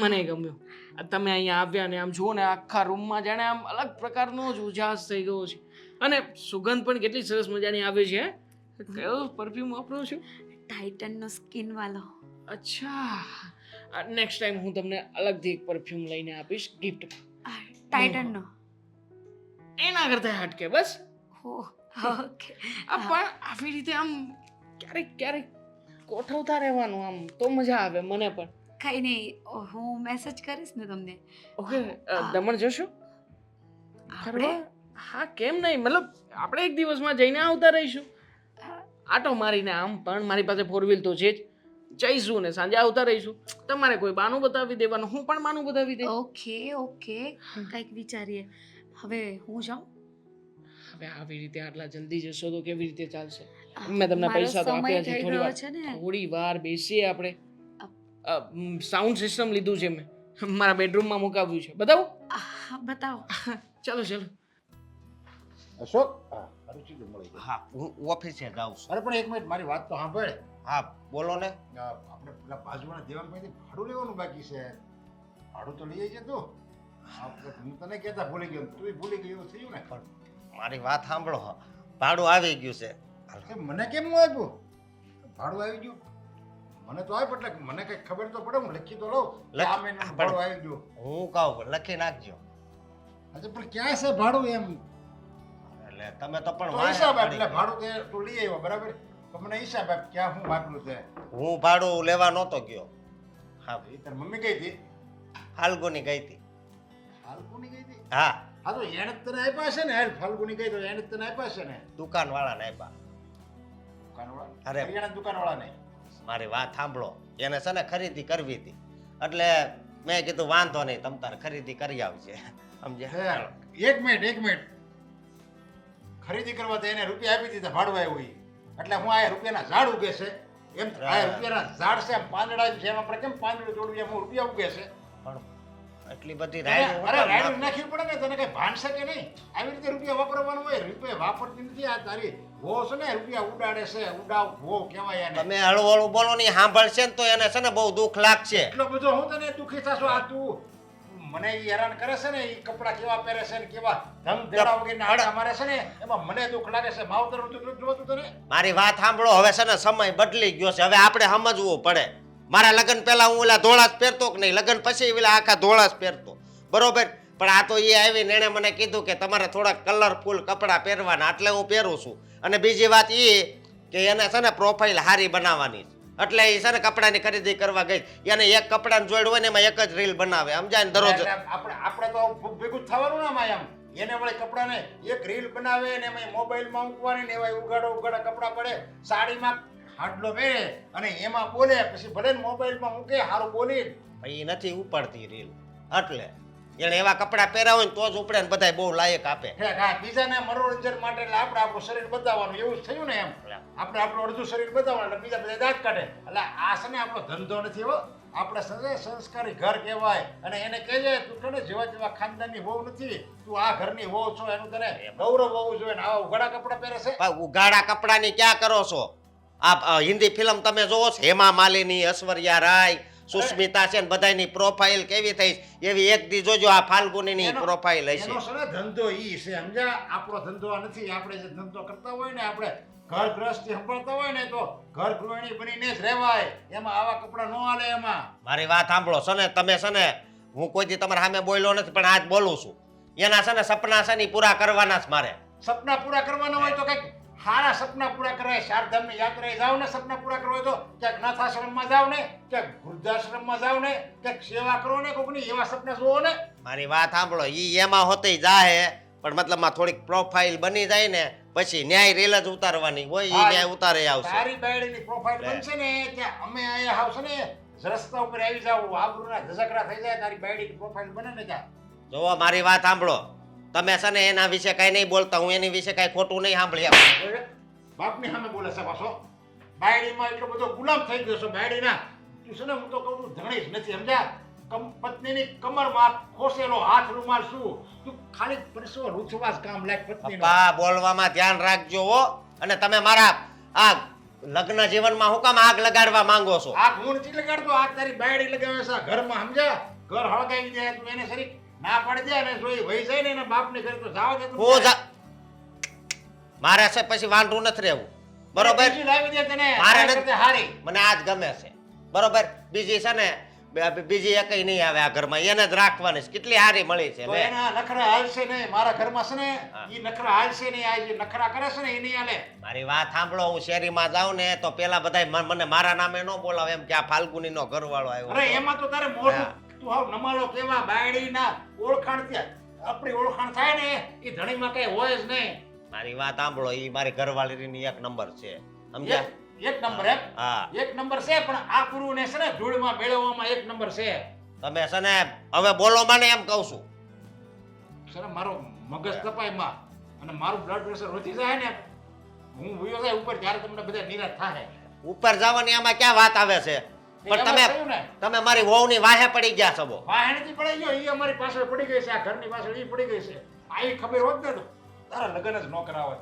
મને ગમ્યું. આ તમે અહીંયા આવ્યા ને આમ જુઓ ને આખા રૂમમાં જાણે આમ અલગ પ્રકારનો જ ઉજાસ થઈ ગયો છે. અને સુગંધ પણ કેટલી સરસ મજાની આવે છે. કયો પરફ્યુમ વાપરો છો? ટાઇટનનો સ્કિન વાલો. અચ્છા, નેક્સ્ટ ટાઈમ હું તમને અલગથી એક પરફ્યુમ લઈને આપીશ ગિફ્ટ. ટાઇટનનો. એના કરતા હટકે બસ. ઓકે. પણ આવી રીતે આમ ક્યારેક ક્યારેક ગોઠવતા રહેવાનું આમ તો મજા આવે મને પણ. કઈ નહીં, હું મેસેજ કરીશ ને તમને. ઓકે, દમણ જશો? આપણે હા, કેમ નહીં, મતલબ આપણે એક દિવસમાં જઈને આવતા રહીશું. આટો મારીને આમ પણ મારી પાસે 4 વ્હીલ તો છે જ. જઈશું ને સાંજે આવતા રહીશું. તમારે કોઈ બાનું બતાવી દેવાનું, હું પણ બાનું બતાવી દે. ઓકે ઓકે, કંઈક વિચારીએ. હવે હું જાઉં? હવે આવી રીતે આટલા જલ્દી જશો તો કેવી રીતે ચાલશે? મેં તમને મારો પૈસા તો સમય આપ્યા છે. થઈ થોડી ગયો વાર છે ને. થોડી વાર બેસીએ આપણે. સાઉન્ડ સિસ્ટમ લીધું છે મેં, મારા બેડરૂમમાં મુકાવ્યું છે. બતાવું? બતાવો. ચાલો ચાલો. અશોક, હા અરુચિને મળી ગઈ. હા, હું ઓફિસે જાઉં છું. અરે પણ એક મિનિટ મારી વાત તો સાંભળ. હા, બોલો ને. આપણે પેલા બાજુવાળા દેવાનભાઈથી ભાડું લેવાનું બાકી છે. ભાડું તો લઈ જઈએ તું. આપણે હું તને કહેતા ભૂલી ગયો, તું ભૂલી ગયો એવું થયું ને. મારી વાત સાંભળો. ભાડું આવી ગયું છે. કે મને કેમ ન આપ્યું? ભાડું આવી ગયું મને તો આપ, એટલે મને કઈ ખબર તો પડે, હું લખી તો લઉં. આ મહિનાનું ભાડું આવી ગયું. હું કહું લખી નાખજો. અચ્છા, પણ ક્યાં છે ભાડું એમ? એટલે તમે તો પણ તો વાંહે હિસાબ આપ, પડી એટલે ગયા. ભાડું તે તું લઈ આવ્યો બરાબર, તો મને હિસાબ આપ ક્યાં હું વાપરું છે. હું ભાડું લેવા નહોતો ગયો. હા, એ તારી મમ્મી ગઈ હતી? ફાલ્ગુની ગઈ હતી. ફાલ્ગુની ગઈ હતી? હા, હા તો એને જ તને આપ્યા છે ને. હાલ ફાલ્ગુની ગઈ તો એને જ તને આપ્યા છે ને. દુકાનવાળાને આપ્યા. દુકાનવાળા? અરે. કરિયાણા દુકાનવાળાને? મારી વાત સાંભળો. એને છે ને ખરીદી કરવી હતી, એટલે મેં કીધું વાંધો નહીં, તમ તારે ખરીદી કરી આવજે. સમજ્યા? હે, એક મિનિટ. ખરીદી કરવા તો એને રૂપિયા આપી દીધા ભાડું આવ્યું ઈ. એટલે હું આ રૂપિયાના ઝાડ ઉગે છે એમ. આ રૂપિયાના ઝાડ છે એમ, પાંદડા જેમ આપણે કેમ પાંદડું તોડવું એમ રૂપિયા ઉગે છે. પણ એટલી બધી અરે રાયડું રાયડું નાખવી પડે ને, તને કઈ ભાન છે કે નહીં? આવી રીતે રૂપિયા વાપરવાનું હોય. રૂપિયા વાપરતી નથી આ તારી વો છે ને, રૂપિયા ઉડાડે છે. ઉડાવ વો કહેવાય એને. તમે હળવું હળવું બોલો ને, સાંભળશે ને તો એને છે ને બહુ દુઃખ લાગશે. એટલો બધો હું તને દુખી થશો. આ તું મને ઈ હેરાન કરે છે ને, ઈ કપડા કેવા પહેરે છે ને કેવા ધમ ધેડા વગરના આડા મારે છે ને, એમાં મને દુઃખ લાગે છે. માવતરનું તો જોતું તને. મારી વાત સાંભળો. હવે છે ને સમય બદલી ગયો છે. હવે આપણે સમજવું પડે. મારા લગ્ન પહેલા હું ઓલા ધોળા જ પહેરતો કે નહીં, લગ્ન પછી ઓલા આખા ધોળા જ પહેરતો, બરોબર? પણ આ તો એ આવીને એણે મને કીધું કે તમારે થોડા કલરફુલ કપડાં પહેરવાના, એટલે હું પહેરું છું. અને બીજી વાત એ કે એને છે ને પ્રોફાઇલ સારી બનાવવાની છે, એટલે એ છે ને કપડાની ખરીદી કરવા ગઈ. એને એક કપડાને જોડ્યું હોય ને એમાં એક જ રીલ બનાવે, સમજાય ને? દરરોજ આપણે તો ભેગું જ થવાનું ને આમાં એમ. એને વળી કપડાને એક રીલ બનાવે ને એમાં મોબાઈલમાં મૂકવાની ને એવા ઉગાડા કપડાં પડે, સાડીમાં હાડલો પહેરે અને એમાં બોલે. પછી ભલે ને મોબાઈલમાં મૂકે સારું બોલી, એ નથી ઉપાડતી રીલ. એટલે એને એવા કપડાં પહેર્યા હોય ને તો જ ઉપડે ને બધાય બહુ લાયક આપે. બીજાને મનોરંજન માટે એટલે આપણે આપણું શરીર બતાવવાનું એવું જ થયું ને એમ. આપણે આપણું અડધું શરીર બતાવવાનું એટલે બીજા બધા દાંત કાઢે. એટલે આ છે ને આપણો ધંધો નથી હો. આપણે સંસ્કારી ઘર કહેવાય. અને એને કહેજે તું તને જેવા જેવા ખાનદાનની વહુ નથી, તું આ ઘરની વહુ છો, એનું તને ગૌરવ હોવું જોઈએ. આવા ઉઘાડા કપડાં પહેરે છે. ઉગાડા કપડાની ક્યાં કરો છો? આ હિન્દી ફિલ્મ તમે જોવો છો? હેમા માલિની, ઐશ્વર્યા રાય, સુસ્મિતા સેન, બધાની પ્રોફાઇલ કેવી થઈ એવી એક દી જોજો આ ફાલ્ગુનીની પ્રોફાઇલ હશે. એનો છે ને ધંધો ઈ છે, સમજ્યા? આપણો ધંધો નથી. આપણે જે ધંધો કરતા હોય ને, આપણે ઘર ગૃહસ્થી સંભાળતા હોય ને, તો ઘર ગૃહિણી બનીને જ રહેવાય. એમાં આવા કપડાં ન હાલે. એમાં મારી વાત સાંભળો. છે ને તમે છે ને, હું કોઈ દી તમારા સામે બોલ્યો નથી, પણ આજ બોલું છું. એના છે ને સપના છે ને પૂરા કરવાના જ મારે. સપના પૂરા કરવાના હોય તો કઈક સારા સપના પૂરા કરાય. ચારધામની યાત્રાએ જાવ ને, સપના પૂરા કરવા હોય તો ક્યાંક નાથાશ્રમમાં જાવ ને, ક્યાંક વૃદ્ધાશ્રમમાં જાવ ને, ક્યાંક સેવા કરો ને, કોકની એવા સપના જોવો ને. મારી વાત સાંભળો. ઈ એમાં હોતી જાહે, પણ મતલબમાં થોડીક પ્રોફાઇલ બની જાય ને પછી ન્યાય રીલ જ ઉતારવાની હોય. ઈ ન્યાય ઉતારે આવશે. તારી બાયડીની પ્રોફાઇલ બનશે ને ત્યાં અમે અહીંયા આવશે ને, રસ્તા ઉપર આવી જાવ, આબરૂના ધસકરા થઈ જાય. તારી બાયડીની પ્રોફાઇલ બને ને ત્યાં. જોવો મારી વાત સાંભળો. તમે છે ને એના વિશે કઈ નહીં બોલતા, હું એની વિશે કઈ ખોટું નહીં સાંભળી આપું. બાપની સામે બોલે છે પાછો. બાયડીમાં એટલો બધો ગુલામ થઈ ગયો છે બાયડીના. તું છે ને હું તો કહું છું ધણી જ નથી સમજ્યા. પત્નીની કમરમાં ખોસેલો હાથ રૂમાલ શું તું ખાલી પરસો રૂચવાસ કામ લાગ પત્નીનો. પપ્પા બોલવામાં ધ્યાન રાખજો હો. અને તમે મારા આ લગ્ન જીવનમાં હું કામ આગ લગાડવા માંગો છો? આ હું નથી લગાડતો, આ તારી બાયડી લગાવે છે ઘરમાં સમજ્યા. ઘર હળગાવી દે તું એને સરી ના પાડી દે અને જોઈ વહી જાય ને એના બાપને ઘરે તો જાવ દે તું. હું મારે છે પછી વાંઢું નથી રહેવું, બરોબર? બીજી લાવી દે તને મારે આ નથી. કરતે હારી. મને આ જ ગમે છે, બરોબર? બીજી છે ને બીજી એકય નહીં આવે આ ઘરમાં, એને જ રાખવાની છે. કેટલી હારી મળી છે તો લે. એના નખરા હાલશે નહીં મારા ઘરમાં છે ને હા. ઈ નખરા હાલશે નહીં. આ જે નખરા કરે છે ને એ નહીં હાલે. મારી વાત સાંભળો, હું શેરીમાં જાઉં ને તો પેલા બધાય મને મારા નામે ન બોલાવે એમ કે આ ફાલ્ગુનીનો ઘરવાળો આવ્યો અરે છે. એમાં તો તારે મોઢું હા. તું હાવ નમાલો કેવા બાયડીના ઓળખાણ ત્યાં આપણી ઓળખાણ થાય ને એ ધણીમાં કઈ હોય જ નહીં. મારી વાત સાંભળો, ઈ મારી ઘરવાળીની એક નંબર છે, સમજ્યા? એક નંબર એમ હા. એક નંબર છે પણ આ ગુરુને છે ને ધૂળમાં મેળવવામાં એક નંબર છે. તમે છે ને હવે બોલો મને એમ કહું છું. છે ને મારો મગજ તપાયમાં અને મારું બ્લડ પ્રેશર વધી જાય ને હું વયો જાય ઉપર ત્યારે તમને બધા નિરાશ થાય. ઉપર જવાની આમાં ક્યાં વાત આવે છે? પણ એમાં તમે થયું ને તમે મારી વહુની વાહે પડી ગયા છો. વાહણથી પડી ગયો ઈ અમારી પાછળ પડી ગઈ છે, આ ઘરની પાછળ ઈ પડી ગઈ છે. આ ઈ ખબર હોત ને તો તારા લગ્ન જ ન કરાવત.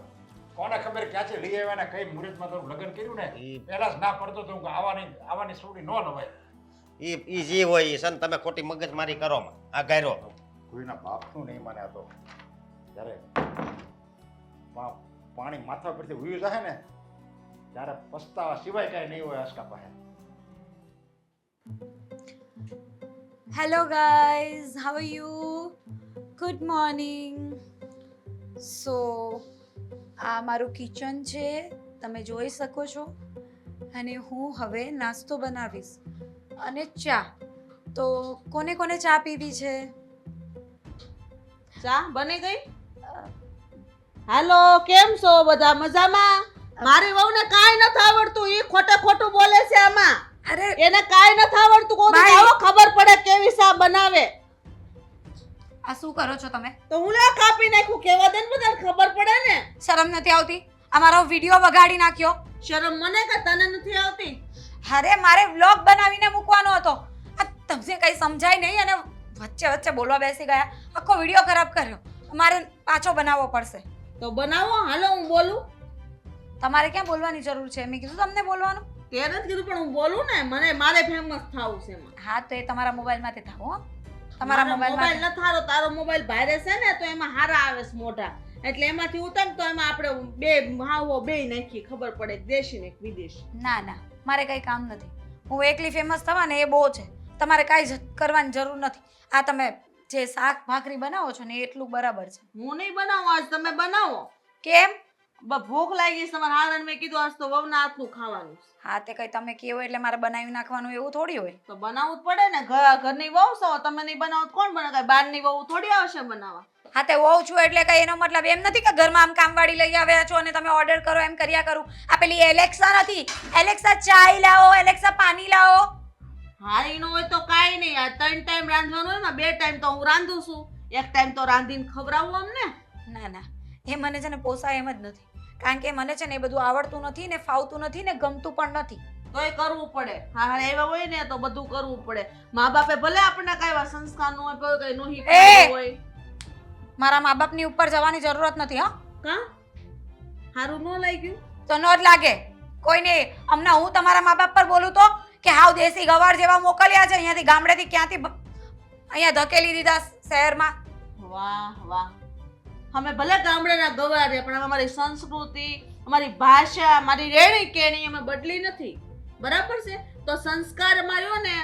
કોને ખબર ક્યાંથી લઈ આવ્યા ને કઈ મુહૂર્તમાં તારું લગ્ન કર્યું ને પહેલા જ ના પડતો તો હું આવાની સોડી ન લવાય. ઈ જી હોય ઈ છે ને, તમે ખોટી મગજમારી કરો માં. આ ગાયરો કોઈના બાપનું નહીં માને આ તો. જ્યારે પાણી માથા પરથી ઉયું જાય ને ત્યારે પસ્તાવા સિવાય કાંઈ નહીં હોય આસકા પાસે. Hello guys, how are you? Good morning. So આ મારું કિચન છે, તમે જોઈ શકો છો. અને હું હવે નાસ્તો બનાવીશ અને ચા. તો કોને કોને ચા પીવી છે? ચા બની ગઈ? હાલો, કેમ છો બધા? મજામાં? મારી વહુને કાંઈ નથી આવડતું, ઈ ખોટે ખોટું બોલે છે આમાં. અરે એને કાંઈ નથી આવડતું. કોઈ ભાઈ. આવો ખબર પડે કેવી ચા બનાવે આ શું કરો છો તમે? તો હું લે કાપી નાખું. કેવા દે ને બધાને ખબર પડે ને. શરમ નથી આવતી? અમારો વિડીયો બગાડી નાખ્યો. શરમ મને કે તને નથી આવતી? અરે મારે વ્લોગ બનાવીને મૂકવાનો હતો. આ તમને કઈ સમજાય નહીં અને વચ્ચે વચ્ચે બોલવા બેસી ગયા. આખો વિડીયો ખરાબ કર્યો. મારે પાછો બનાવવો પડશે. તો બનાવો. હાલો હું બોલું. તમારે ક્યાં બોલવાની જરૂર છે? મેં કીધું તમને બોલવાનું. તે નથી કીધું પણ હું બોલું ને. મારે ફેમસ થાવું છે એમાં. હા તો એ તમારા મોબાઈલમાંથી થાવ હો. તમારા મોબાઈલમાં ન થારો. તારો મોબાઈલ ભાઈરે છે ને તો એમાં હારા આવે છે મોટા, એટલે એમાંથી ઉતર તો એમાં આપણે બે હાવો બે નાખી ખબર પડે દેશી ને વિદેશી. ના ના, મારે કઈ કામ નથી. હું એકલી ફેમસ થવા ને એ બહુ છે. તમારે કાંઈ કરવાની જરૂર નથી. આ તમે જે શાક ભાખરી બનાવો છો ને એટલું બરાબર છે. હું નહીં બનાવું, આજ તમે બનાવો. કેમ? ભૂખ લાગી છે તમારા હારણ. મેં કીધું આજ તો વહુના હાથનું ખાવાનું છે. હા તે કઈ તમે કેવો એટલે મારે બનાવી નાખવાનું એવું થોડી હોય. તો બનાવવું જ પડે ને. ઘરની વહુ છો તમે, નહીં બનાવો તો કોણ બનાવે? બહારની વહુ થોડી આવશે બનાવવા. હા તે વહુ છું એટલે કઈ એનો મતલબ એમ નથી કે ઘરમાં આમ કામવાળી લઈ આવ્યા છો અને તમે ઓર્ડર કરો એમ કર્યા કરું. આ પેલી એલેક્સા નથી. એલેક્સા ચાય લાવો, એલેક્સા પાણી લાવો. હા એનો હોય તો કાંઈ નહીં. આ 3 ટાઈમ રાંધવાનું હોય ને, 2 ટાઈમ તો હું રાંધું છું. 1 ટાઈમ તો રાંધીને ખવડાવું અમને. ના ના, એ મને છે ને પોસાય એમ જ નથી. કારણ કે મને છે ને એ બધું આવડતું નથી ને ફાવતું નથી ને ગમતું પણ નથી. તોય કરવું પડે. હા એવા હોય ને તો બધું કરવું પડે. મા બાપે ભલે આપણને કાંઈ સંસ્કાર ન હોય, પણ કઈ નોહી હોય. મારા મા બાપની ઉપર જવાની જરૂરત નથી. હા કા હારું ન લાગ્યું તો ન જ લાગે કોઈને. હમણાં હું તમારા મા બાપ પર બોલું તો કે હાવ દેશી ગવાર જેવા મોકલ્યા છે અહીંયાથી ગામડેથી ક્યાંથી અહીંયા ધકેલી દીધા શહેરમાં. વાહ વાહ. અમે ભલે ગામડાના ગવાર છે પણ અમારી સંસ્કૃતિ, અમારી ભાષા, મારી રેણી કેણી અમે બદલી નથી. બરાબર છે? તો સંસ્કાર અમાર્યો ને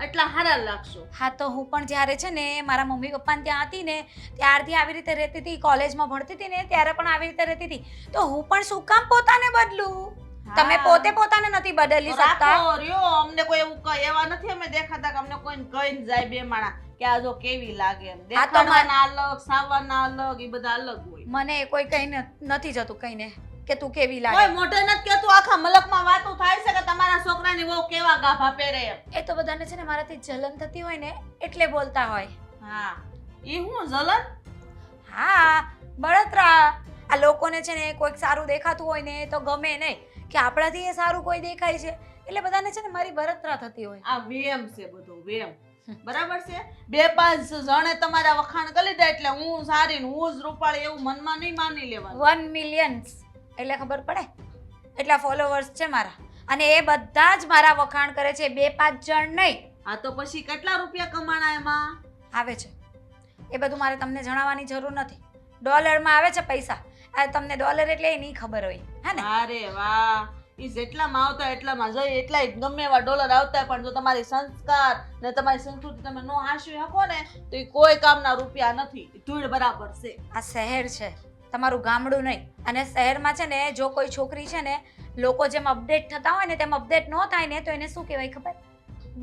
એટલા હારા લાગશો. હા તો હું પણ જ્યારે છે ને મારા મમ્મી પપ્પાને ત્યાં હતી ને ત્યારથી આવી રીતે રહેતી હતી. કોલેજમાં ભણતી હતી ને ત્યારે પણ આવી રીતે રહેતી હતી. તો હું પણ શું કામ પોતાને બદલું? તમે પોતે પોતાને નથી બદલી શકતા. રાખો રહ્યો. અમને કોઈ એવું એવા નથી અમે દેખાતા કે અમને કોઈને કહીને જાય બે માણા કે આ જો કેવી લાગે એમ. દેખાડવાના અલગ, સાવવાના અલગ, એ બધા અલગ હોય. મને કોઈ કઈ નથી જતું કઈને કે તું કેવી લાગે. કોઈ મોઢે નથી કેતું. આખા મલકમાં વાતો થાય છે કે તમારા છોકરાની વહુ કેવા ગાભા પહેરે એમ. એ તો બધાને છે ને મારાથી જલન થતી હોય ને એટલે બોલતા હોય. હા ઈ હું જલન? હા બળતરા. આ લોકોને છે ને કોઈક સારું દેખાતું હોય ને તો ગમે નહીં કે આપણાથી એ સારું કોઈ દેખાય છે એટલે બધાને છે ને મારી બળતરા થતી હોય. આ વેમ છે બધો વેમ. બરાબર છે? 2-5 જણે તમારા વખાણ કરી લીધા એટલે હું સારી ને હું જ રૂપાળી એવું મનમાં નહીં માની લેવાનું. 1 મિલિયન એટલે ખબર પડે એટલા ફોલોવર્સ છે મારા અને એ બધા જ મારા વખાણ કરે છે 2-5 જણ નહીં. આ તો પછી કેટલા રૂપિયા કમાણા એમાં? આવે છે એ બધું મારે તમને જણાવવાની જરૂર નથી. ડોલરમાં આવે છે પૈસા. આ તમને ડોલર એટલે એ નહીં ખબર હોય હે ને. અરે વાહ, ઈ જેટલામાં આવતા એટલામાં જઈ એટલાય ગમે એવા ડોલર આવતા પણ જો તમારી સંસ્કાર ને તમારી સંસ્કૃતિ તમે નો હાંસવી શકો ને તો ઈ કોઈ કામના રૂપિયા નથી. ઈ ધૂળ બરાબર છે. આ શહેર છે તમારું ગામડું નહીં. અને શહેરમાં છે ને જો કોઈ છોકરી છે ને લોકો જેમ અપડેટ થતા હોય ને તેમ અપડેટ ન થાય ને તો એને શું કહેવાય ખબર?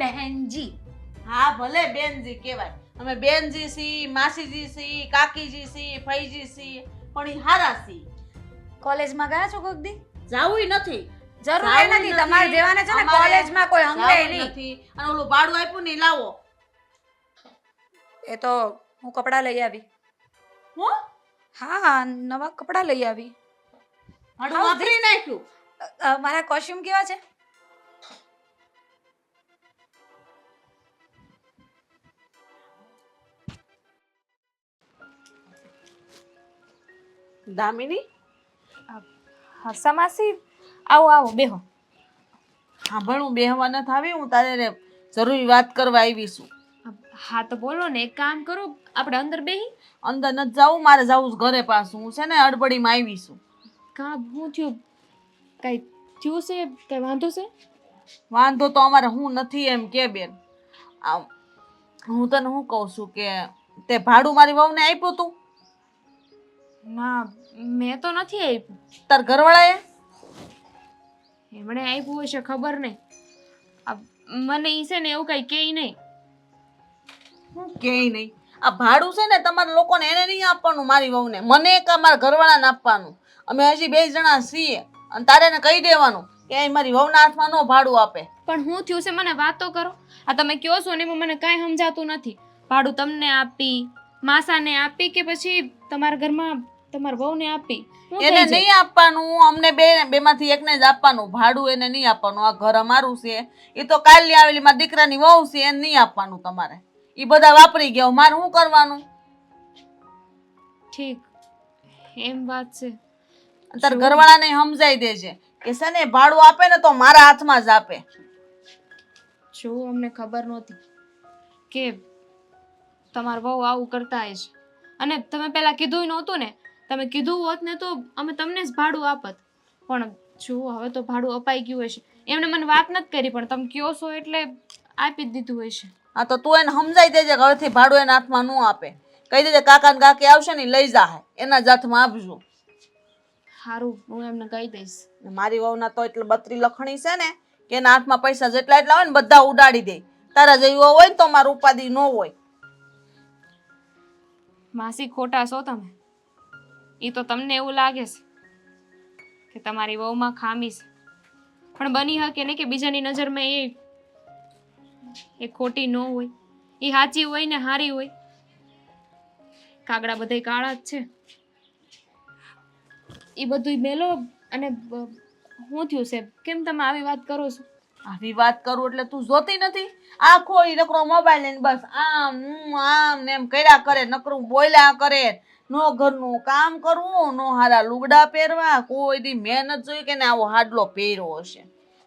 બહેનજી. હા ભલે બેનજી કહેવાય. અમે બેનજી સી, માસીજી સી, કાકીજી સી, ફઈજી સી, પણ ઈ હારા સી. કોલેજમાં ગયા છો કોક દી? જાવુંય નથી. જરૂર જાવું નથી. તમારે જેવાને છે ને અમારે કોલેજમાં કોઈ હંગે જાવું નહીં. નથી. અને ઓલું ભાડું આપ્યું ને ઈ લાવો. એ તો હું કપડાં લઈ આવી. હું હા નવા કપડાં લઈ આવી. ભાડું How's વાપરી નાખ્યું. મારા કોસ્ટ્યુમ કેવા છે? દામિની હર્ષા માસી આવો આવો બેહો. સાંભળું બેહવા નથી આવી, હું તારે રે જરૂરી વાત કરવા આવી છું. હા તો બોલો ને, એક કામ કરો, આપણે અંદર બેહી. અંદર નથી જાવું, મારે જાવું છે ઘરે પાછું. હું છે ને અડબડીમાં આવી છું. કા હું થયું? કઈ થયું છે? કઈ વાંધો છે? વાંધો તો અમારે હું નથી એમ કે બેન. આમ હું તને શું કહું છું કે તે ભાડું મારી વહુને આપ્યું તું? ના મેં તો નથી આપ્યું. તાર ઘરવાળાએ? એમણે આપ્યું હશે, ખબર નહીં. મને ઈ છે ને એવું કઈ કેય નહીં. હું કેય નહીં. આ ભાડું છે ને તમારા લોકોને એને નહીં આપવાનું, મારી વહુને. મને કે મારા ઘરવાળાને આપવાનું. અમે હજી 2 જણા છીએ અને તારે એને કહી દેવાનું કે અહીં મારી વહુના હાથમાં નો ભાડું આપે. પણ હું થયું છે મને વાત તો કરો. આ તમે કયો છો ને એમાં મને કાંઈ સમજાતું નથી. ભાડું તમને આપી, માસાને આપી કે પછી તમારા ઘરમાં તમારા વહુને આપી? શું થઈ એને જાય? નહીં આપવાનું, અમને બેમાંથી એકને જ આપવાનું. ભાડું એને નહીં આપવાનું. આ ઘર અમારું છે. એ તો કાલની આવેલી મારા દીકરાની વહુ છે, એને નહીં આપવાનું તમારે. એ બધા વાપરી ગયા, મારે શું કરવાનું? ઠીક, એમ વાત છે. તાર ઘરવાળાને સમજાઈ દેજે કે છે ને ભાડું આપે ને તો મારા હાથમાં જ આપે. જો અમને ખબર નહોતી કે તમારા વહુ આવું કરતા હશે. અને તમે પહેલા કીધું નહોતું ને. તમે કીધું હોત ને તો અમે તમને જ ભાડું આપત. પણ જો હવે તો ભાડું અપાઈ ગયું હશે. એમને મને વાત નથી કરી પણ તમે કયો છો એટલે આપી જ દીધું હશે. હા તો તું એને સમજાઈ દેજે કે હવેથી ભાડું એના હાથમાં ન આપે. કહી દેજે કાકા ને કાકી આવશે ને ઈ લઈ જાહે, એના જ હાથમાં આપજો. સારું, હું એમને કહી દઈશ. ને મારી વહુના તો એટલે 32 લખણી છે ને કે એના હાથમાં પૈસા જેટલા એટલા હોય ને બધા ઉડાડી દે. તારા જેવી વહુ હોય ને તો મારું ઉપાધિ ન હોય. માસી ખોટા છો તમે. એ તો તમને એવું લાગે છે કે તમારી વહુમાં ખામી છે. પણ બની શકે ને કે બીજાની નજરમાં એ ખોટી ન હોય, એ સાચી હોય ને હારી હોય. કાગડા બધાય કાળા જ છે. એ બધું મેલો. અને શું થયું છે? કેમ તમે આવી વાત કરો છો? આવી વાત કરું એટલે તું જોતી નથી? આખો ઈ નકરો મોબાઈલ લઈને બસ આમ ને એમ કર્યા કરે, નકરું બોલ્યા કરે. નો ઘરનું કામ કરવું, નો હારા લુગડા પહેરવા. કોઈ દી મહેનત જોઈ કે ને આવો હાડલો પહેર્યો હશે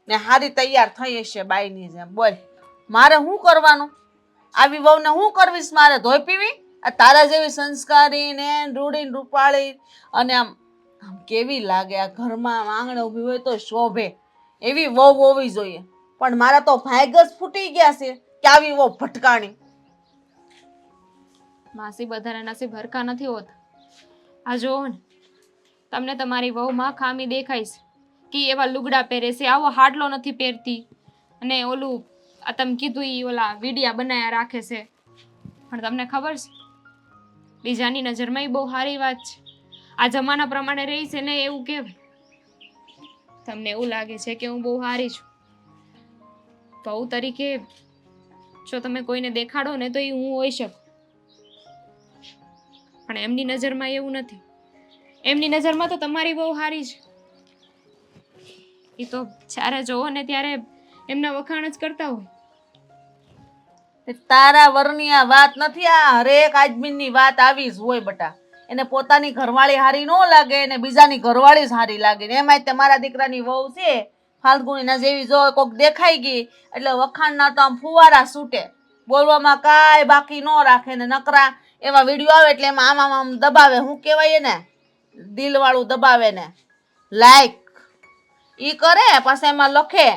ને હારી તૈયાર થઈ હશે બાઈની જેમ. બોલ મારે શું કરવાનું? આવી વહુને શું કરવીશ મારે? ધોઈ પીવી? આ તારા જેવી સંસ્કારી ને રૂડી રૂપાળી અને આમ આમ કેવી લાગે આ ઘરમાં આંગણે ઊભી હોય તો શોભે એવી વહુ હોવી જોઈએ. પણ મારા તો ભાગ જ ફૂટી ગયા છે કે આવી વહુ ભટકાણી. માસી બધાના નસીબ હરખા નથી હોતા. આ જોવો ને, તમને તમારી વહુમાં ખામી દેખાય છે કે એવા લુગડા પહેરે છે, આવો હાડલો નથી પહેરતી. અને ઓલું આ તમે કીધું એ ઓલા વિડિયા બનાયા રાખે છે. પણ તમને ખબર છે બીજાની નજરમાં એ બહુ સારી વાત છે. આ જમાના પ્રમાણે રહી છે ને એવું કહેવાય. તમને એવું લાગે છે કે હું બહુ સારી છું. વહુ તરીકે જો તમે કોઈને દેખાડો ને તો એ હું હોઈ શકું. પણ એમની નજરમાં એવું નથી. એમની નજરમાં તો તમારી બહુ સારી છે. એ તો જ્યારે જોવો ને ત્યારે એમના વખાણ જ કરતા હોય. તારા વરની આ વાત નથી, આ હરેક આદમીની વાત આવી જ હોય બટા. એને પોતાની ઘરવાળી હારી ન લાગે ને બીજાની ઘરવાળી જ હારી લાગે ને એમાંય તમારા દીકરાની વહુ છે ફાલ્ગુનીના જેવી, જો કોક દેખાઈ ગઈ એટલે વખાણના તો આમ ફુવારા છૂટે, બોલવામાં કાંઈ બાકી ન રાખે ને નકરા એવા વિડીયો આવે એટલે એમાં આમ આમ દબાવે, શું કહેવાય ને દિલવાળું દબાવે ને લાઈક ઈ કરે, પાછા એમાં લખે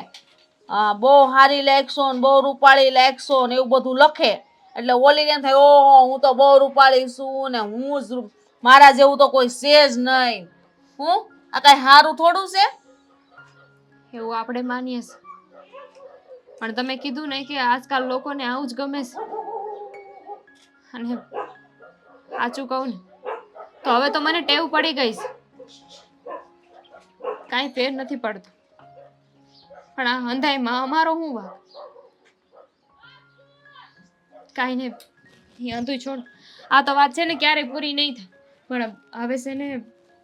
બહુ સારી લાગશો ને બહુ રૂપાળી લાગશો ને એવું બધું લખે. એટલે ઓલી એમ થાય ઓહો હું તો બહુ રૂપાળી છું ને હું જ મારા જેવું તો કોઈ છે જ નહીં. હું આ કાંઈ સારું થોડું છે? એવું આપણે માનીએ છીએ, પણ તમે કીધું ને કે આજકાલ લોકોને આવું જ ગમે છે, અને સાચું કહું ને તો હવે તો મને ટેવ પડી ગઈ છે, કાંઈ ફેર નથી પડતો. પણ આ અંધાઈમાં અમારો શું વાંક? કાંઈ નહીં, એ અંધું છોડ. આ તો વાત છે ને ક્યારેય પૂરી નહીં થાય, પણ હવે છે ને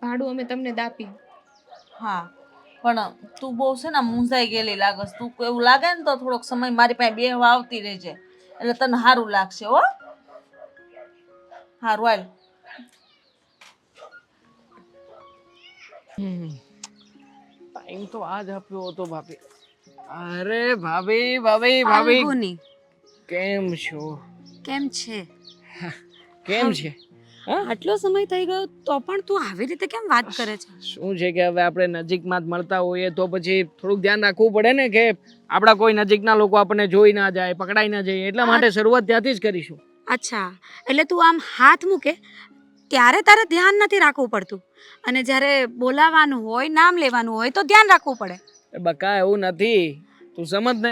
ભાડું અમે તમને દાપી. હા પણ તું બહુ છે ને મૂંઝાઈ ગયેલી લાગસ. તું એવું લાગે ને તો થોડોક સમય મારી પાસે બેહવા આવતી રહેજે એટલે તને સારું લાગશે હો. સારું હાલ. ટાઈમ તો આજ આપ્યો હતો ભાભી. અરે ભાભી ભાભી ભાભી ફાલ્ગુની, કેમ છો? કેમ છે? કેમ છે? હા, આટલો સમય થઈ ગયો તો પણ તું આવી રીતે કેમ વાત કરે છે? શું છે કે હવે આપણે નજીકમાં જ મળતા હોઈએ તો પછી થોડુંક ધ્યાન રાખવું પડે ને કે આપણા કોઈ નજીકના લોકો આપણને જોઈ ના જાય, પકડાઈ ના જાય, એટલા માટે શરૂઆત ત્યાંથી જ કરીશું. અચ્છા, એટલે તું આમ હાથ મૂકે ત્યારે તારે ધ્યાન નથી રાખવું પડતું, અને જ્યારે બોલાવાનું હોય, નામ લેવાનું હોય તો ધ્યાન રાખવું પડે. એ બકા એવું નથી, તું સમજ ને,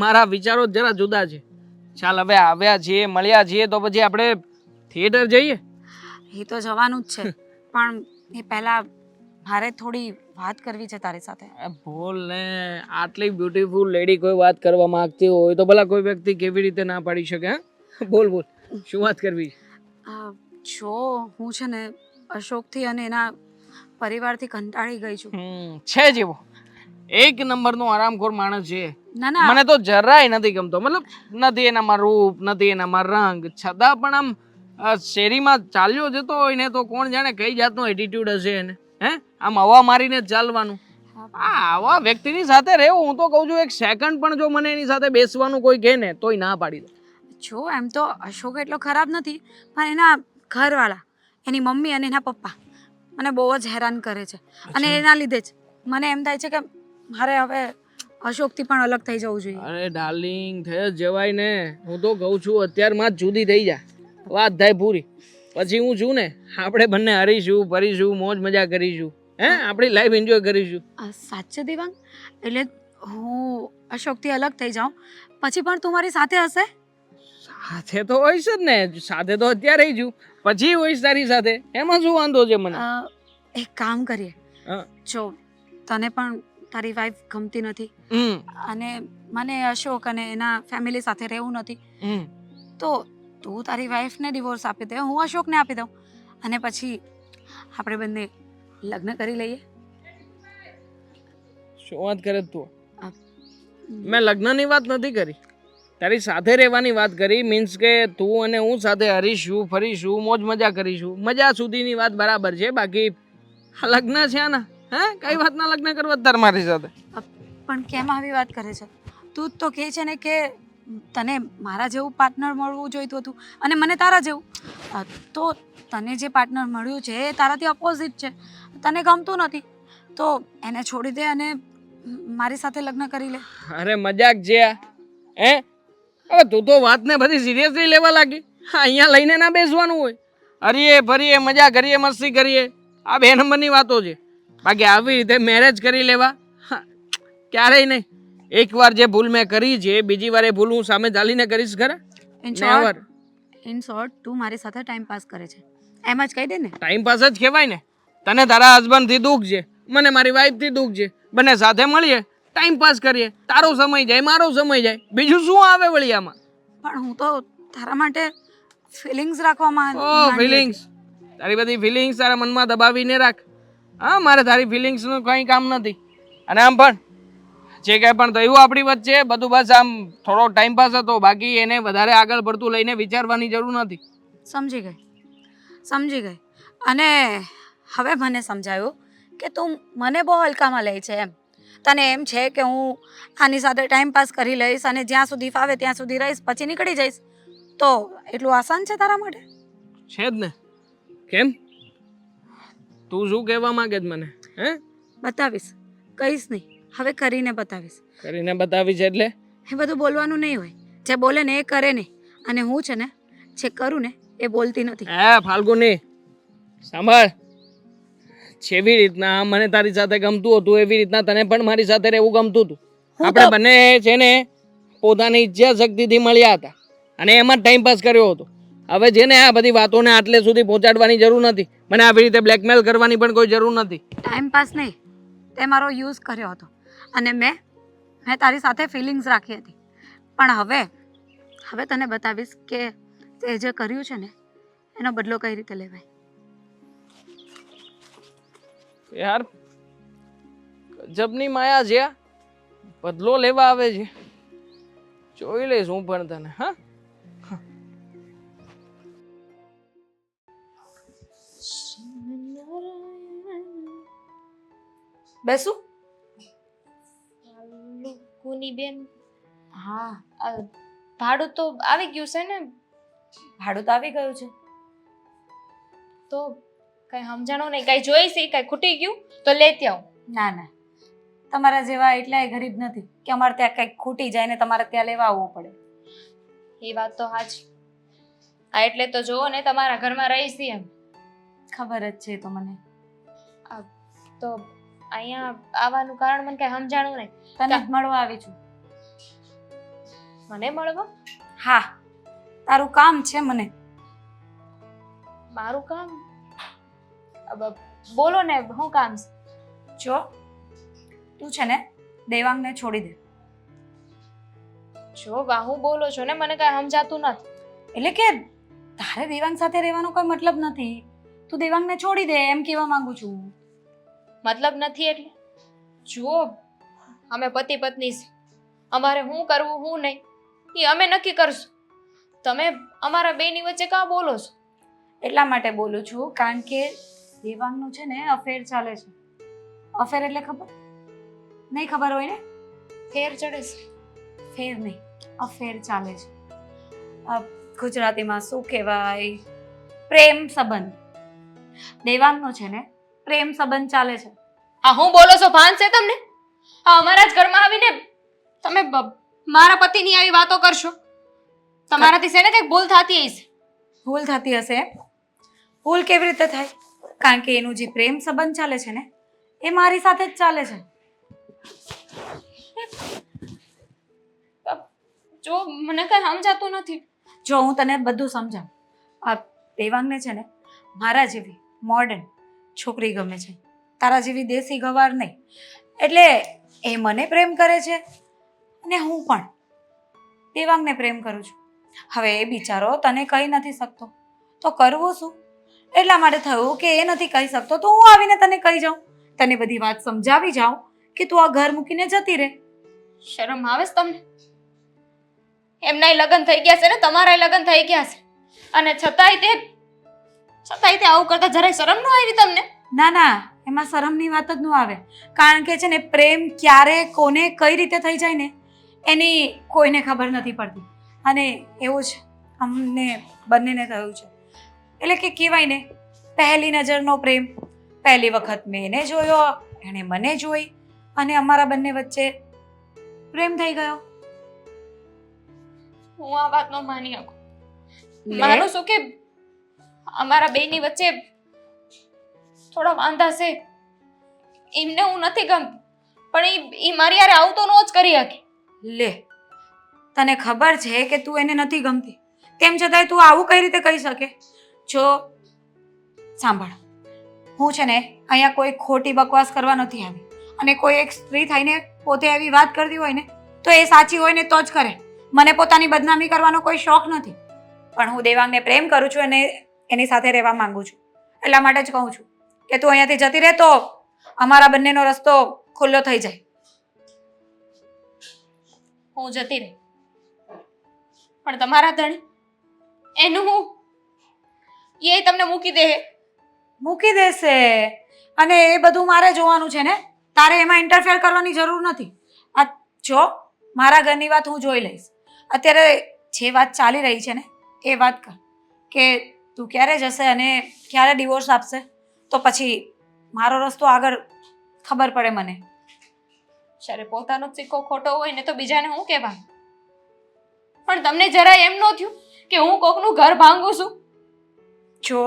મારા વિચારો જરા જુદા છે. ચાલ હવે આવ્યા છીએ, મળ્યા છીએ તો પછી આપણે થિયેટર જઈએ. એ તો જવાનું જ છે, પણ એ પહેલા મારે થોડી વાત કરવી છે તારી સાથે. બોલ ને, આટલી બ્યુટીફુલ લેડી કોઈ વાત કરવા માંગતી હોય તો ભલા કોઈ વ્યક્તિ કેવી રીતે ના પાડી શકે? હા બોલ બોલ, શું વાત કરવી છે? જો હું છે ને અશોકથી અને એના પરિવારથી કંટાળી ગઈ છું. છે જેવો એક નંબરનો આરામખોર માણસ છે. ના ના, મને તો જરાય નથી ગમતો, મતલબ નથી એનામાં રૂપ, નથી એનામાં રંગ, છતાં પણ આમ શેરીમાં ચાલ્યો જતો હોય ને તો કોણ જાણે કઈ જાતનો એટીટ્યુડ હશે એને. હે આમ હવા મારીને જ ચાલવાનું. આવા વ્યક્તિની સાથે રહેવું, હું તો કહું છું એક સેકન્ડ પણ જો મને એની સાથે બેસવાનું કોઈ કહે ને તોય ના પાડી દે. જો એમ તો અશોક એટલો ખરાબ નથી, પણ એના ઘરવાળા, એની મમ્મી અને એના પપ્પા મને બહુ જ હેરાન કરે છે, અને એના લીધે જ મને એમ થાય છે કે મારે હવે અશોકથી પણ અલગ થઈ જવું જોઈએ. અરે ડાર્લિંગ, થઈ જ જવાય ને. હું તો કહું છું અત્યારમાં જ જુદી થઈ જા, વાત થાય પૂરી. પછી હું છું ને, આપણે બંને હરીશું, ફરીશું, મોજ મજા કરીશું, હે આપણી લાઈફ એન્જોય કરીશું. સાચે દેવાંગ, એટલે હું અશોકથી અલગ થઈ જાઉં પછી પણ તું મારી સાથે હશે? સાથે તો હોઈશ જ ને, સાથે તો અત્યારે જ, પછી હોઈશ તારી સાથે, એમાં શું વાંધો છે મને? એક કામ કરીએ, હા. જો તને પણ તારી વાઈફ ગમતી નથી અને મને અશોક અને એના ફેમિલી સાથે રહેવું નથી, તો તું તારી વાઈફને ડિવોર્સ આપી દે, હું અશોકને આપી દઉં, અને પછી આપણે બંને લગ્ન કરી લઈએ. શું વાત કરે તું? મેં લગ્નની વાત નથી કરી, તારી સાથે રહેવાની વાત કરી. મીન્સ કે તું અને હું સાથે હરીશું, ફરીશું, મોજ મજા કરીશું. મજા સુધીની વાત બરાબર છે, બાકી લગ્ન છે ને, હે કઈ વાતના લગ્ન કરવા તાર મારી સાથે? પણ કેમ આવી વાત કરે છે? તું જ તો કહે છે ને કે તને મારા જેવું પાર્ટનર મળવું જોઈતું હતું અને મને તારા જેવું, તો તને જે પાર્ટનર મળ્યું છે એ તારાથી અપોઝિટ છે, તને ગમતું નથી, તો એને છોડી દે અને મારી સાથે લગ્ન કરી લે. અરે મજાક છે આ, હે? હવે તું તો વાતને બધી સિરિયસલી લેવા લાગી. અહીંયા લઈને ના બેસવાનું હોય, હરીએ ફરીએ, મજા કરીએ, મસ્તી કરીએ, આ 2 નંબરની વાતો છે. બાકી આવી રીતે મેરેજ કરી લેવા ક્યારેય નહીં. એકવાર જે ભૂલ મેં કરી છે, બીજી વાર એ ભૂલ હું સામે ચાલીને કરીશ ખરા? ઇન શોર્ટ તું મારી સાથે ટાઈમ પાસ કરે છે, એમ જ કહી દે ને. ટાઈમ પાસ જ કહેવાય ને. તને તારા હસબન્ડથી દુઃખ છે, મને મારી વાઈફથી દુઃખ છે, બંને સાથે મળીએ, ટાઈમ પાસ કરીએ, તારો સમય જાય, મારો સમય જાય, બીજું શું આવે વળી આમાં? પણ હું તો તારા માટે ફિલિંગ્સ રાખવામાં ફિલિંગ્સ, તારી બધી ફિલિંગ્સ તારા મનમાં દબાવીને રાખ. હા, મારે તારી ફિલિંગ્સનું કંઈ કામ નથી. અને આમ પણ જે કાંઈ પણ થયું આપણી વચ્ચે બધું બસ આમ થોડો ટાઈમ પાસ હતો, બાકી એને વધારે આગળ પડતું લઈને વિચારવાની જરૂર નથી. સમજી ગઈ અને હવે મને સમજાયું કે તું મને બહુ હલકામાં લે છે એમ. તને એમ છે કે હું આની સાથે ટાઈમ પાસ કરી લઈશ અને જ્યાં સુધી ફાવે ત્યાં સુધી રહીશ, પછી નીકળી જઈશ, તો એટલું આસાન છે તારા માટે? છે જ ને. કેમ? તું શું કહેવા માંગે છે મને? હે? બતાવીશ, કહીશ નહીં, હવે કરીને બતાવીશ. કરીને બતાવીશ એટલે? એ બધું બોલવાનું નહીં હોય, જે બોલે ને એ કરે નહીં. અને હું છે ને જે કરું ને એ બોલતી નથી. ફાલ્ગુની સાંભળ, જેવી રીતના મને તારી સાથે ગમતું હતું એવી રીતના તને પણ મારી સાથે રહેવું ગમતું હતું. આપણે બંને છે ને પોતાની ઈચ્છા શક્તિથી મળ્યા હતા અને એમાં જ ટાઈમ પાસ કર્યો હતો. હવે છે ને આ બધી વાતોને આટલે સુધી પહોંચાડવાની જરૂર નથી. મને આવી રીતે બ્લેકમેલ કરવાની પણ કોઈ જરૂર નથી. ટાઈમ પાસ નહીં, તે મારો યુઝ કર્યો હતો અને મેં તારી સાથે ફિલિંગ્સ રાખી હતી. પણ હવે તને બતાવીશ કે તે જે કર્યું છે ને એનો બદલો કઈ રીતે લેવાય. યાર ગજબની માયા છે આ. બદલો લેવા આવે છે. જોઈ લઈશ હું પણ તને. હા, બેસું? કુની બેન, હા, ભાડું તો આવી ગયું છે ને? ભાડું તો આવી ગયું છે. તો કઈ સમજાણું નહીં, કઈ જોઈશ, કઈ ખૂટી ગયું તો લેતી આવું. ના, તમારા જેવા એટલાય ગરીબ નથી કે અમારે ત્યાં કંઈક ખૂટી જાય ને તમારે ત્યાં લેવા આવવું પડે. એ વાત તો સાચી. આ એટલે તો જોવો ને તમારા ઘરમાં રહીશ એમ. ખબર જ છે તો મને. તો અહીંયા આવવાનું કારણ મને કઈ સમજાણું નહીં. તને જ મળવા આવી છું. મને મળવા? હા, તારું કામ છે મને. મારું કામ? બોલો ને, શું કામ છે? જો તું છે ને દેવાંગને છોડી દે. જો હું બોલો છો ને, મને કઈ સમજાતું નથી. એટલે કે તારે દેવાંગ સાથે રહેવાનો કોઈ મતલબ નથી. તું દેવાંગને છોડી દે એમ કહેવા માંગુ છું. મતલબ નથી એટલે? જુઓ, અમે પતિ પત્ની છે. અમારે શું કરવું શું નહીં એ અમે નક્કી કરશું. તમે અમારા બેની વચ્ચે કાં બોલો છો? એટલા માટે બોલું છું કારણ કે દેવાંગનું છે ને અફેર ચાલે છે. અફેર એટલે ખબર નહીં? ખબર હોય ને? ફેર ચડે છે? ફેર નહીં, અફેર ચાલે છે. ગુજરાતીમાં શું કહેવાય? પ્રેમ સંબંધ. દેવાંગનો છે ને પ્રેમ સંબંધ ચાલે છે. હા, હું બોલો છો ભાન છે તમને? હા, અમારા જ ઘરમાં આવીને તમે મારા પતિની આવી વાતો કરશો? તમારાથી છે ને કંઈક ભૂલ થતી હશે. ભૂલ થતી હશે? ભૂલ કેવી રીતે થાય? કારણ કે એનું જે પ્રેમ સંબંધ ચાલે છે ને એ મારી સાથે જ ચાલે છે. જો મને કઈ સમજાતું નથી. જો હું તને બધું સમજાવું. આ દેવાંગને છે ને મારા જેવી મોડર્ન છોકરી ગમે છે, તારા જેવી દેશી ગવાર નહીં. એટલે એ મને પ્રેમ કરે છે અને હું પણ દેવાંગને પ્રેમ કરું છું. હવે એ બિચારો તને કહી નથી શકતો તો કરવું શું? એટલા માટે થયું કે એ નથી કહી શકતો તો હું આવીને તને કહી જાઉં, તને બધી વાત સમજાવી જાઉં કે તું આ ઘર મૂકીને જતી રહે. શરમ આવે છે તમને? એમનાય લગ્ન થઈ ગયા છે ને તમારાય લગ્ન થઈ ગયા છે અને છતાંય તે આવું કરતા જરાય શરમ ન આવી તમને? ના, એમાં શરમની વાત જ ન આવે. કારણ કે છે ને પ્રેમ ક્યારે કોને કઈ રીતે થઈ જાય ને એની કોઈને ખબર નથી પડતી. અને એવું જ અમને બંનેને થયું છે. એટલે કે કહેવાય ને, પહેલી નજરનો પ્રેમ. પહેલી વખત મેં એને જોયો, એણે મને જોઈ અને અમારા બંને વચ્ચે પ્રેમ થઈ ગયો. હું આ વાત ન માની શકું. માનું છું કે અમારા બેની વચ્ચે થોડા વાંધા છે. એમને હું નથી ગમતી પણ એ મારી યારે આવું તો નો જ કરી શકે. લે, તને ખબર છે કે તું એને નથી ગમતી, તેમ છતાંય તું આવું કઈ રીતે કહી શકે? જો સાંભળ, હું છે ને અહીંયા કોઈ ખોટી બકવાસ કરવા નથી આવી. અને કોઈ એક સ્ત્રી થઈને પોતે એવી વાત કરતી હોય ને તો એ સાચી હોય ને તો જ કરે. મને પોતાની બદનામી કરવાનો કોઈ શોખ નથી. પણ હું દેવાંગને પ્રેમ કરું છું અને એની સાથે રહેવા માંગુ છું. એટલા માટે જ કહું છું કે તું અહીંયાથી જતી રહે તો અમારા બંનેનો રસ્તો ખુલ્લો થઈ જાય. હું જતી રહી, પણ તમારા ધણી એનું હું એ તમને મૂકી દે. મૂકી દેશે અને એ બધું મારે જોવાનું છે ને. તારે એમાં ઇન્ટરફેર કરવાની જરૂર નથી. આ જો મારા ઘરની વાત હું જોઈ લઈશ. અત્યારે જે વાત ચાલી રહી છે ને એ વાત કર કે તું ક્યારે જશે અને ક્યારે ડિવોર્સ આપશે, તો પછી મારો રસ્તો આગળ ખબર પડે મને. જ્યારે પોતાનો જ સિક્કો ખોટો હોય ને તો બીજાને હું કહેવાનું? પણ તમને જરા એમ ન થયું કે હું કોકનું ઘર ભાંગું છું? જો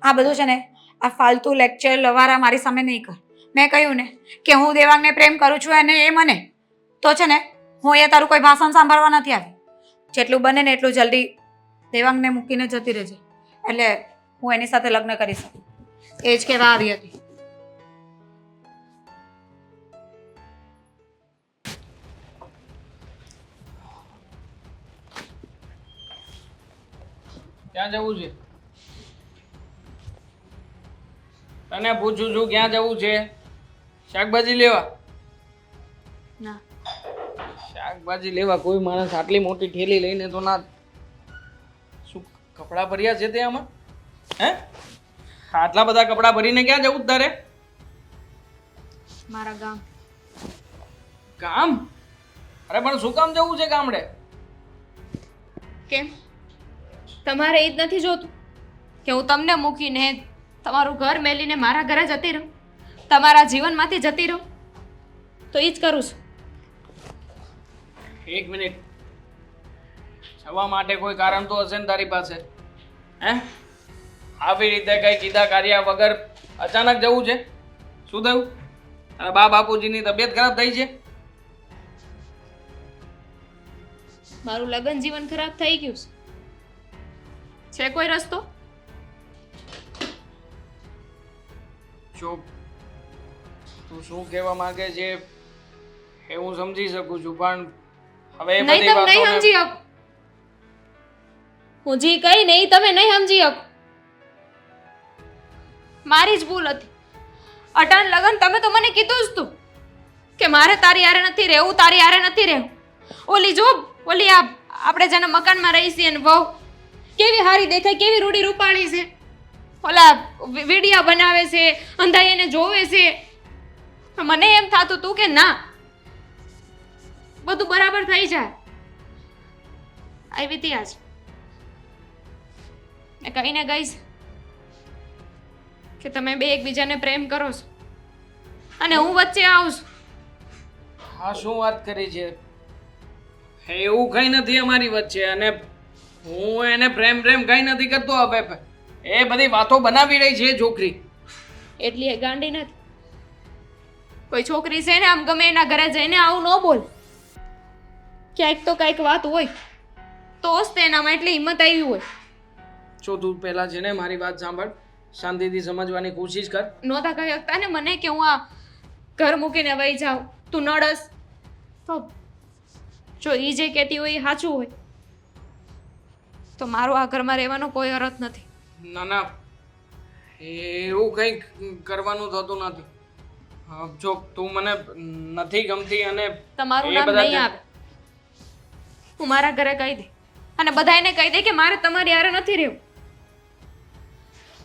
આ બધું છે ને, આ ફાલતુ લેક્ચર લવારા મારી સામે નહીં કર. મેં કહ્યું ને કે હું દેવાંગને પ્રેમ કરું છું અને એ મને, તો છે ને હું અહીંયા તારું કોઈ ભાષણ સાંભળવા નથી આવી. જેટલું બને ને એટલું જલ્દી દેવાંગને મૂકીને જતી રહેજે, એટલે હું એની સાથે લગ્ન કરી શકું. એ જ કહેવા આવી હતી. ક્યાં જવું છે? તને પૂછું છું ક્યાં જવું છે? શાકભાજી લેવા? ના, શાકભાજી લેવા કોઈ માણસ આટલી મોટી ઠેલી લઈને તો ના. શું કપડાં ભર્યા છે તે આમાં? હે, આટલા બધા કપડાં ભરીને ક્યાં જવું તારે? મારા ગામ. ગામ? અરે પણ શું કામ જવું છે ગામડે? કેમ તમારે એ જ નથી જોતું કે હું તમને મૂકીને તમારું ઘર મેલીને મારા ઘરે જતી રહું, તમારા જીવનમાંથી જતી રહું? તો એ જ કરું છું. એક મિનિટ, જવા માટે કોઈ કારણ તો હશે ને તારી પાસે? હે, આવી રીતે કઈ કીધા કાર્યા વગર અચાનક જવું છે? શું થયું? તારા બા બાપુજીની તબિયત ખરાબ થઈ છે? મારું લગ્ન જીવન ખરાબ થઈ ગયું છે કોઈ રસ્તો? જો તું શું કહેવા માંગે છે એ હું સમજી શકું છું, પણ હવે એ નહીં, બધી તમે નહીં વાતોને સમજી શકો. હું જી કઈ નહીં તમે નહીં સમજી શકો. મારી જ ભૂલ હતી. અટાણ લગન તમે તો મને કીધું જ તું કે મારે તારી હારે નથી રહેવું, તારી હારે નથી રહેવું. ઓલી જો ઓલી આપણે જેના મકાનમાં રહી છીએ ને વહુ કેવી હારી દેખાય, કેવી રૂડી રૂપાળી છે, ઓલા વિડિયા બનાવે છે, અંધાઈ એને જોવે છે. મને એમ થાતું તું કે ના બધું બરાબર થઈ જાય. આવી હતી આજ મેં કહીને ગઈશ કે તમે બે એકબીજાને પ્રેમ કરો છો અને હું વચ્ચે આવું છું. હા, શું વાત કરી છે? એવું કઈ નથી અમારી વચ્ચે, અને હું એને પ્રેમ કઈ નથી કરતો. હવે એ બધી વાતો બનાવી રહી છે છોકરી. એટલી એ ગાંડી નથી. કોઈ છોકરી છે ને આમ ગમે એના ઘરે જઈને આવું ન બોલ. ક્યાંક તો કાંઈક વાત હોય તો જ તેનામાં એટલી હિંમત આવી હોય. જો તું પહેલા છે ને મારી વાત સાંભળ, શાંતિથી સમજવાની કોશિશ કર. નહોતા કહી શકતા ને મને કે હું આ ઘર મૂકીને વહી જાઉં, તું નડસ તો જો એ જે કહેતી હોય એ સાચું હોય તો મારો આ ઘરમાં રહેવાનો કોઈ અર્થ નથી. ના ના, એવું કંઈ કરવાનું થતું નથી. જો તું મને નથી ગમતી અને તમારું એ નામ બધા નહીં આવે. હું મારા ઘરે કહી દે અને બધાને કહી દે કે મારે તમારી હારે નથી રહેવું.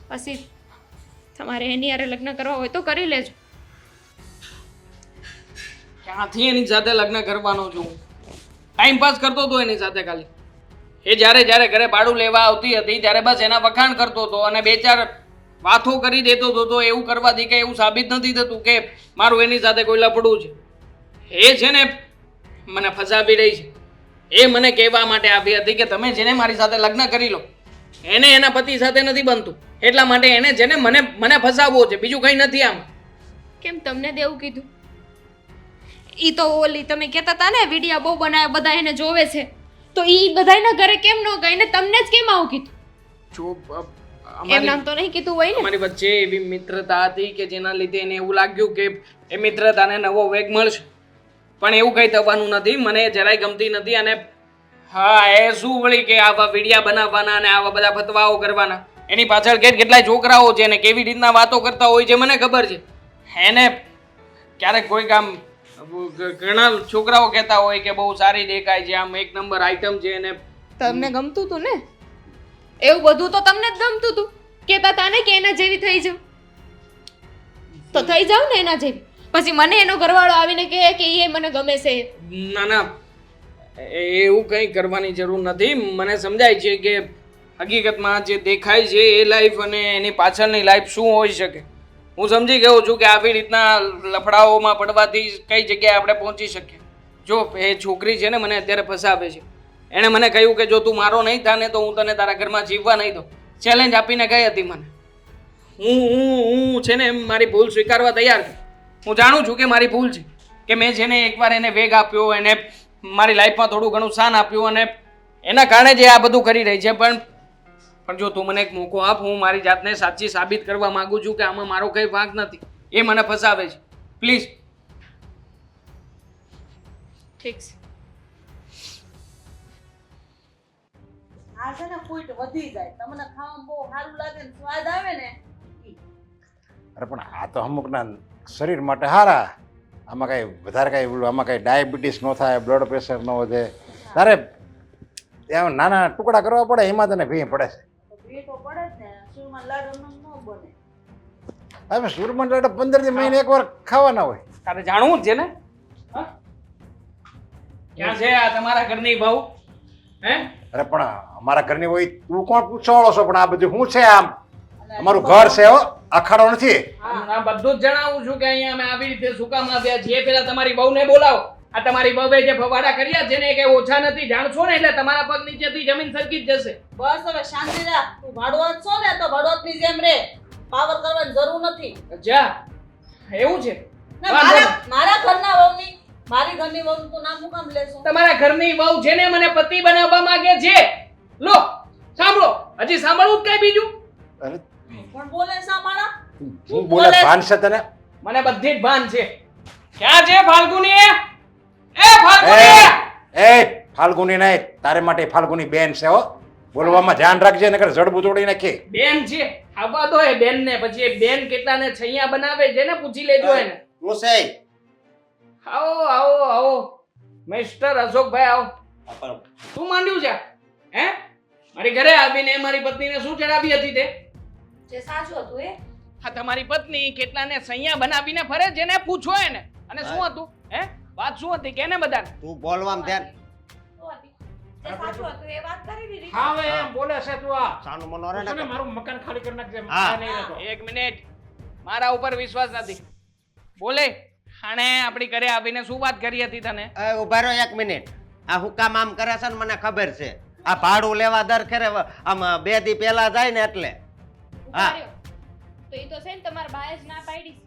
પછી તમારે એની હારે લગ્ન કરવા હોય તો કરી લેજો. ક્યાંથી એની સાથે લગ્ન કરવાનો છું? ટાઈમ પાસ કરતો હતો એની સાથે ખાલી. એ જ્યારે ઘરે ભાડું લેવા આવતી હતી ત્યારે બસ એના વખાણ કરતો હતો અને બે ચાર વાતો કરી દેતો હતો. તો એવું કરવાથી કે એવું સાબિત નથી થતું કે મારું એની સાથે કોઈ લફડું છે. એ છે ને મને ફસાવી રહી છે. એ મને કહેવા માટે આવી હતી કે તમે જેને મારી સાથે લગ્ન કરી લો એને એના પતિ સાથે નથી બનતું, એટલા માટે એને જેને મને ફસાવવો છે, બીજું કંઈ નથી આમ. કેમ તમને દેવું કીધું? ઈ તો ઓલી તમે કહેતા હતા ને વિડિયા બહુ બનાવે બધા એને જોવે છે, તો ઈ બધાયના ઘરે કેમ ન ગઈ ને તમને જ કેમ આવું કીધું? જો એમ નામ તો નહીં કીધું હોય ને. અમારી વચ્ચે એવી મિત્રતા હતી કે જેના લીધે એને એવું લાગ્યું કે એ મિત્રતાને નવો વેગ મળશે, પણ એવું કંઈ થવાનું નથી. મને જરાય ગમતી નથી. અને હા, એ શું વળી કે આવા વિડિયા બનાવવાના અને આવા બધા ફતવાઓ કરવાના, એની પાછળ કેટલાય છોકરાઓ છે ને કેવી રીતના વાતો કરતા હોય છે મને ખબર છે. એને ક્યારેક કોઈ કામ ઘણા છોકરાઓ કહેતા હોય કે બહુ સારી દેખાય છે, આમ એક નંબર આઈટમ છે, એને તમને ગમતું હતું ને? એવું બધું તો તમને જ ગમતું હતું. કહેતા હતા ને કે એના જેવી થઈ જાવ. તો થઈ જાવ ને એના જેવી. પછી મને એનો ઘરવાળો આવીને કહે કે એ મને ગમે છે. ના ના, એવું કંઈ કરવાની જરૂર નથી. મને સમજાય છે કે હકીકતમાં જે દેખાય છે એ લાઈફ અને એની પાછળની લાઈફ શું હોઈ શકે. હું સમજી ગયો છું કે આવી રીતના લફડાઓમાં પડવાથી કઈ જગ્યાએ આપણે પહોંચી શકીએ. જો એ છોકરી છે ને મને અત્યારે ફસાવે છે. એણે મને કહ્યું કે જો તું મારો નહીં થાને તો હું તને તારા ઘરમાં જીવવા નહીં દઉં. ચેલેન્જ આપીને ગઈ હતી મને. હું છે ને મારી ભૂલ સ્વીકારવા તૈયાર છું. હું જાણું છું કે મારી ભૂલ છે કે મેં છે ને એકવાર એને વેગ આપ્યો, એને મારી લાઈફમાં થોડું ઘણું સ્થાન આપ્યું અને એના કારણે જે આ બધું કરી રહી છે. પણ જો તું મને એક મોકો આપ, હું મારી જાતને સાચી સાબિત કરવા માંગુ છું કે આમાં મારો કંઈ વાંક નથી. એ મને ફસાવે છે. પ્લીઝ. ઠીક છે. આ છે ને ફૂટ વધી જાય, તમને ખાવામાં બહુ સારું લાગે ને સ્વાદ આવે ને ઈ. અરે પણ આ તો અમુકના શરીર માટે સારા. આમાં કાંઈ વધારે કાંઈ આમાં કાંઈ ડાયાબિટીસ ન થાય, બ્લડ પ્રેશર ન વધે. તારે એમ નાના ટુકડા કરવા પડે, એમાં તને ભી પડે છે. તો ભી તો પડે જ ને, સુરમાં લાડુ ન બને. હવે સુરમન લાડુ 15 મહિને એકવાર ખાવાના હોય. તારે જાણવું જ છે ને? હા? ક્યાં છે આ તમારા ઘરની બહુ? હે? અરે પણ અમારા ઘરની હોય તું કોણ પૂછવાળો છો? પણ આ બધું શું છે? આમ અમારું ઘર છે હો, અખાડો નથી. આ બધું જ જણાવું છું કે અહીંયા અમે આવી રીતે શું કામ આવ્યા છીએ. પેલા તમારી વહુને બોલાવો. આ તમારી વહુએ જે ફવાડા કર્યા છે ને એ કઈ ઓછા નથી, જાણશો ને એટલે તમારા પગ નીચેથી જમીન સરકી જ જશે. બસ હવે શાંતિ રાખ. તું ભાડુઆત છો ને તો ભાડુઆતની જેમ રે. પાવર કરવાની જરૂર નથી. જા, એવું છે? ને મારા ઘરના વહુની, મારી ઘરની વહુનું તું નામ શું કામ લેશો? તમારા ઘરની વહુ છે ને મને પતિ બનાવવા માંગે છે. લો સાંભળો, હજી સાંભળવું જ કઈ બીજું? અરે પણ બોલે શા મારા? હું બોલે ભાન છે તને? મને બધી જ ભાન છે. ક્યાં છે ફાલ્ગુની? એ ફાલ્ગુની! એ ફાલ્ગુની નહીં, તારે માટે ફાલ્ગુની બેન છે હો. બોલવામાં ધ્યાન રાખજે, નકર જડબું તોડી નાખી. બેન છે, આવવા દો એ બેન ને. પછી એ બેન કેટલાને છૈયા બનાવે છે ને પૂછી લેજો એને. તું છે આવો આવો આવો મિસ્ટર અશોકભાઈ, આવો. શું માંડ્યું છે? હે? મારી ઘરે આવીને મારી પત્નીને શું ચડાવી હતી તે? જે સાચું હતું એ હા, તમારી પત્ની કેટલાને સૈયા બનાવીને ફરે છે ને, પૂછો એને. અને શું હતું? હે? વાત શું હતી? કેને બધાને? તું બોલવામાં ધ્યાન. તો હતી. જે સાચું હતું એ વાત કરી દીધી. હા હવે એમ બોલે છે તું. આ સાનું મનો રે તને ને. મારું મકાન ખાલી કરી નાખજે. હા. આ નહીં રહેતો. એક મિનિટ, મારા ઉપર વિશ્વાસ નથી. બોલે, આણે આપણી ઘરે આવીને શું વાત કરી હતી તને? એ ઉભા રહો એક મિનિટ. આ હું કામ આમ કરે છે ને મને ખબર છે. આ ભાડું લેવા દર ખેરે આમ 2 દી પહેલા જાય ને એટલે. હા. તો એ તો છે ને તમારા બાએ જ ના પાડી છે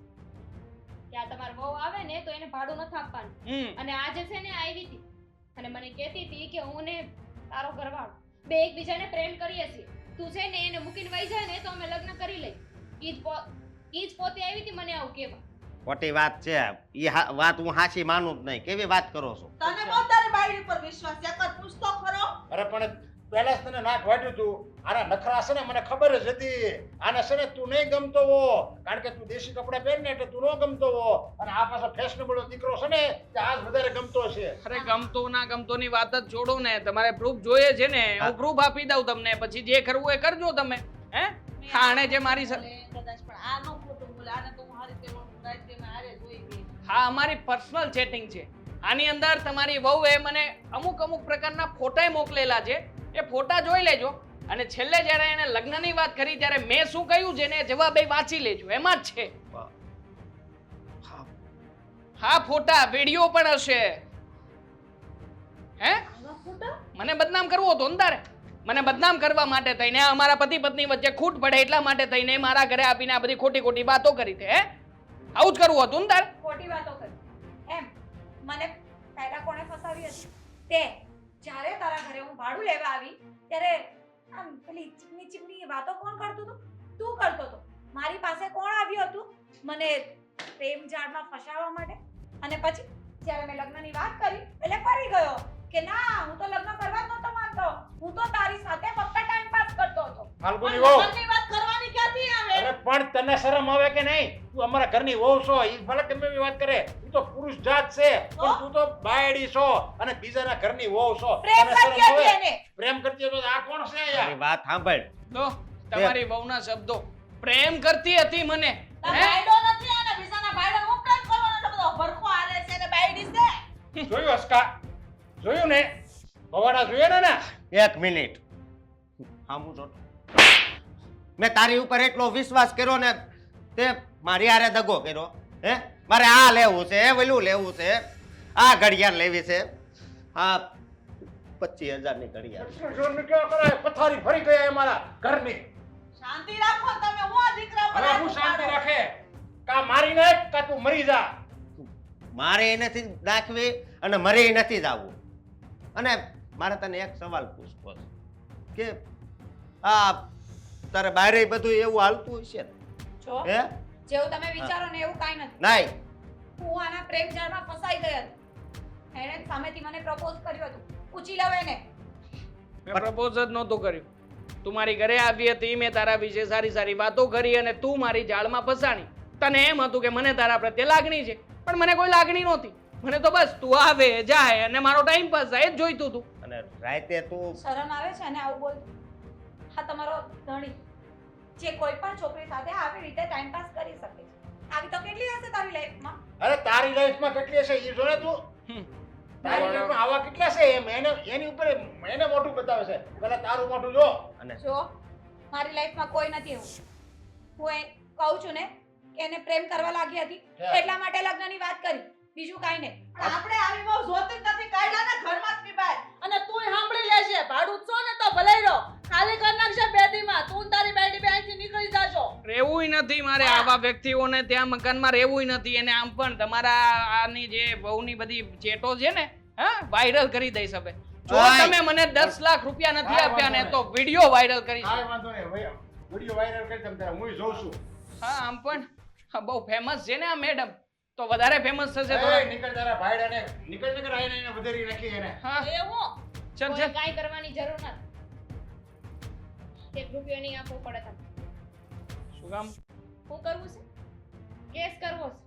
કે આ તમારો વહુ આવે ને તો એને ભાડું નથી આપવાનું. અને આજે છે ને આવી હતી અને મને કહેતી હતી કે હું ને તારો ઘરવાળો બે એકબીજાને પ્રેમ કરીએ છીએ. તું છે ને એને મૂકીને વહી જાય ને તો અમે લગ્ન કરી લઈ. ઈ જ પોતે આવી હતી મને આવું કહેવા. ખોટી વાત છે. વાત હું હાચી માનું જ નહીં. કેવી વાત કરો છો? તને બહુ તારી બાયડી પર વિશ્વાસ છે. એકવાર પૂછતો ખરો. અરે પણ પહેલા જ તને નાક વાટ્યું તું. આના નખરા છે ને મને ખબર જ હતી. આને છે ને તું નહીં ગમતો હો, કારણ કે તું દેશી કપડા પહેર ને એટલે તું ન ગમતો હો. અને આ પાછો ફેશનેબલ દીકરો છે ને તે આ જ વધારે ગમતો છે. અરે ગમતો ના ગમતો ની વાત જ છોડો ને. તમારે પ્રૂફ જોઈએ છે ને, હું પ્રૂફ આપી દઉં તમને. પછી જે કરવું એ કરજો તમે. હે? આણે જે મારી કદાચ પણ આ નો ખોટું બોલે. આને તો હું હારી તેમાં રાતે મેં હારે જોઈ ગઈ. હા, અમારી પર્સનલ ચેટિંગ છે. આની અંદર તમારી વહુએ મને અમુક પ્રકારના ફોટાય મોકલેલા છે. એ ફોટા જોઈ લેજો. અને છેલ્લે જ્યારે એને લગ્નની વાત કરી ત્યારે મેં શું કહ્યું છે ને જવાબ એ વાંચી લેજો. એમાં જ છે. હા, ફોટા વિડીયો પણ હશે. હે? મને બદનામ કરવો હતો ને તારે? મને બદનામ કરવા માટે થઈને અમારા પતિ પત્ની વચ્ચે ખૂટ પડે એટલા માટે થઈને મારા ઘરે આપીને આ બધી ખોટી ખોટી વાતો કરી છે. હે? આવું જ કરવું હતું ને તારે? ખોટી વાતો કરી એમ. મને પહેલા કોણે ફસાવી હતી? તે જ્યારે તારા ઘરે હું ભાડું લેવા આવી ત્યારે આમ પેલી ચીમની વાતો કોણ કરતું હતું? તું કરતો હતો. મારી પાસે કોણ આવ્યું હતું મને પ્રેમ જાળમાં ફસાવવા માટે? અને પછી જ્યારે મેં લગ્નની વાત કરી એટલે પડી ગયો કે ના, હું તો લગ્ન કરવા જ નહોતો માંગતો. હું તો તારી સાથે ફક્ત ટાઈમ પાસ કરતો હતો. ફાલ્ગુની વહુ. લગ્નની વાત કરવાની ક્યાંથી આવે? અરે પણ તને શરમ આવે કે નહીં? તું અમારા ઘરની વહુ છો, ઈ ભલે ગમે એવી વાત કરે, ઈ તો પુરુષ જાત છે, પણ તું તો બાયડી છો અને બીજાના ઘરની વહુ છો. પ્રેમ તને શરમ કરતી હતી આવે? એને. પ્રેમ કરતી હોય તો આ કોણ છે યાર? મારી વાત સાંભળ. લો તમારી વહુના શબ્દો પ્રેમ કરતી હતી મને તાર હે? બાયડો નથી અને બીજાના બાયડા હું પ્રેમ કરવાનો એટલે બધો ભરખો હાલે છે અને બાયડી છે. જોયું હસકા? જોયું ને? ભવાડા જોયા ને? એક મિનિટ સામું જો. મેં તારી ઉપર એટલો વિશ્વાસ કર્યો ને, તે મારી હારે દગો કર્યો. હે મારે આ લેવું છે, પેલું લેવું છે, આ ઘડિયાળ લેવી છે, આ 25,000 ની ઘડિયાળ. પથારી ફરી ગયા અમારા ઘરની. શાંતિ રાખો તમે. હું આ દીકરા પર હવે હું શાંતિ રાખે? કા મારી નાખ કા તું મરી જા. મારે નથી નાખવી અને મરે નથી જવું. અને મારે તને એક સવાલ પૂછવો છે કે આ તારે બારે બધું એવું હાલતું હશે ને? જો હે જેવું તમે વિચારો ને એવું કાંઈ નથી. નહીં. હું આના પ્રેમ જાળમાં ફસાઈ ગઈ હતી. એણે જ સામેથી મને પ્રપોઝ કર્યું હતું. પૂછી લો એને. મેં પ્રપોઝ જ નહોતું કર્યું. તું મારી ઘરે આવી હતી, મેં તારા વિશે સારી સારી વાતો કરી અને તું મારી જાળમાં ફસાણી. તને એમ હતું કે મને તારા પ્રત્યે લાગણી છે, પણ મને કોઈ લાગણી નહોતી. મને તો બસ તું આવે જાય અને મારો ટાઈમ પાસ થાય એ જ જોઈતું હતું. અને રાતે તું શરમ આવે છે ને આવું બોલતું? હા, તમારો ધણી જે કોઈ પણ છોકરી સાથે આવી રીતે ટાઈમ પાસ કરી શકે છે. આવી તો કેટલી હશે તારી લાઈફમાં? અરે તારી લાઈફમાં કેટલી હશે ઈ જો ને તું. હમ. તારી લાઈફમાં આવા કેટલા છે એમ એની ઉપર એને મોઢું બતાવે છે. પેલા તારું મોઢું જો. અને જો મારી લાઈફમાં કોઈ નથી એવું. હું એ કહું છું ને કે એને પ્રેમ કરવા લાગી હતી હા. એટલા માટે લગ્નની વાત કરી, બીજું કાંઈ નહીં. પણ આપણે આવી બહુ જોતી જ નથી કાઢ્યા ને ઘરમાંથી બહાર. અને તુંય સાંભળી લેજે. ભાડું છો ને તો ભલે રહો. ખાલી કરી નાખશે બેદીમાં. તું ને તારી બેડી બે અહીંથી નીકળી જાજો. રહેવુંય નથી મારે આવા વ્યક્તિઓને ત્યાં મકાનમાં રહેવુંય નથી. અને આમ પણ તમારા આની જે બહુની બધી ચેટો છે ને, હા, વાયરલ કરી દઈશ હવે. જો ઓય. તમે મને 10 લાખ રૂપિયા નથી કાંઈ આપ્યા ને વાંધો તો વિડિયો વાયરલ કરીશ. કાંઈ વાંધો નહીં ભાઈ. વિડિયો વાયરલ કરી તમ તારે હું જોઉં છું. હા, આમ પણ હા, બહુ ફેમસ છે ને આ મેડમ, તો વધારે ફેમસ થશે એ થોડા. નીકળ તારા ભાઈડાને નીકળ આઈને વધારી નાખી એને. હા, એવું? ચલ કોઈ ચલ. કાંઈ કરવાની જરૂર નથી. 1 રૂપિયો નહીં આપવો પડે તમને. શું કામ? શું કરવું છે? કેસ કરવો છે.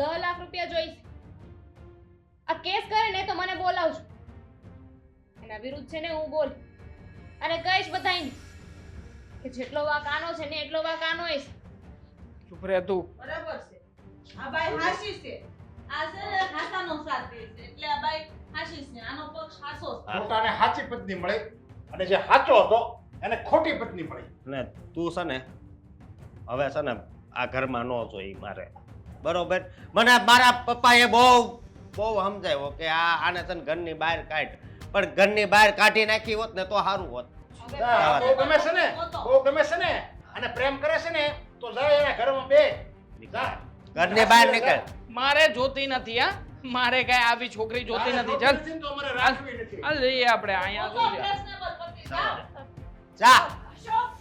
10 લાખ રૂપિયા જોઈશે. આ કેસ કરે ને તો મને બોલાવજો. એના વિરુદ્ધ છે ને હું બોલ અને કહીશ બધાને કે જેટલો વાંક આનો છે ને એટલો વાંક આનો છે. ચૂપ રહે તું. બરાબર છે. આ બાઈ હાસી છે. આ છે ને હાસાનો સાથ દે છે. એટલે આ બાઈ હાસી છે. આનો પક્ષ હાસો છે. ખોટાને સાચી પત્ની મળી અને જે સાચો હતો એને ખોટી પત્ની મળી. ને તું છે ને હવે છે ને આ ઘરમાં ન જોઈ મારે, બરોબર? મને મારા પપ્પાએ બહુ સમજાવ્યો કે આને છે ને ઘરની બહાર કાઢ, પણ ઘરની બહાર કાઢી નાખી હોત ને તો સારું હોત. હા, બહુ ગમે છે ને, બહુ ગમે છે ને અને પ્રેમ કરે છે ને તો જાય એના ઘરમાં બે. જા. ઘરની બહાર નીકળ. મારે જોતી નથી. હા, મારે કઈ આવી છોકરી જોતી નથી. ચાલ છોકરી તો અમારે રાખવી નથી. હાલ જઈએ આપણે. અહીંયા તો શું છે? fashionable પતિ. જાઓ. જા. શોખ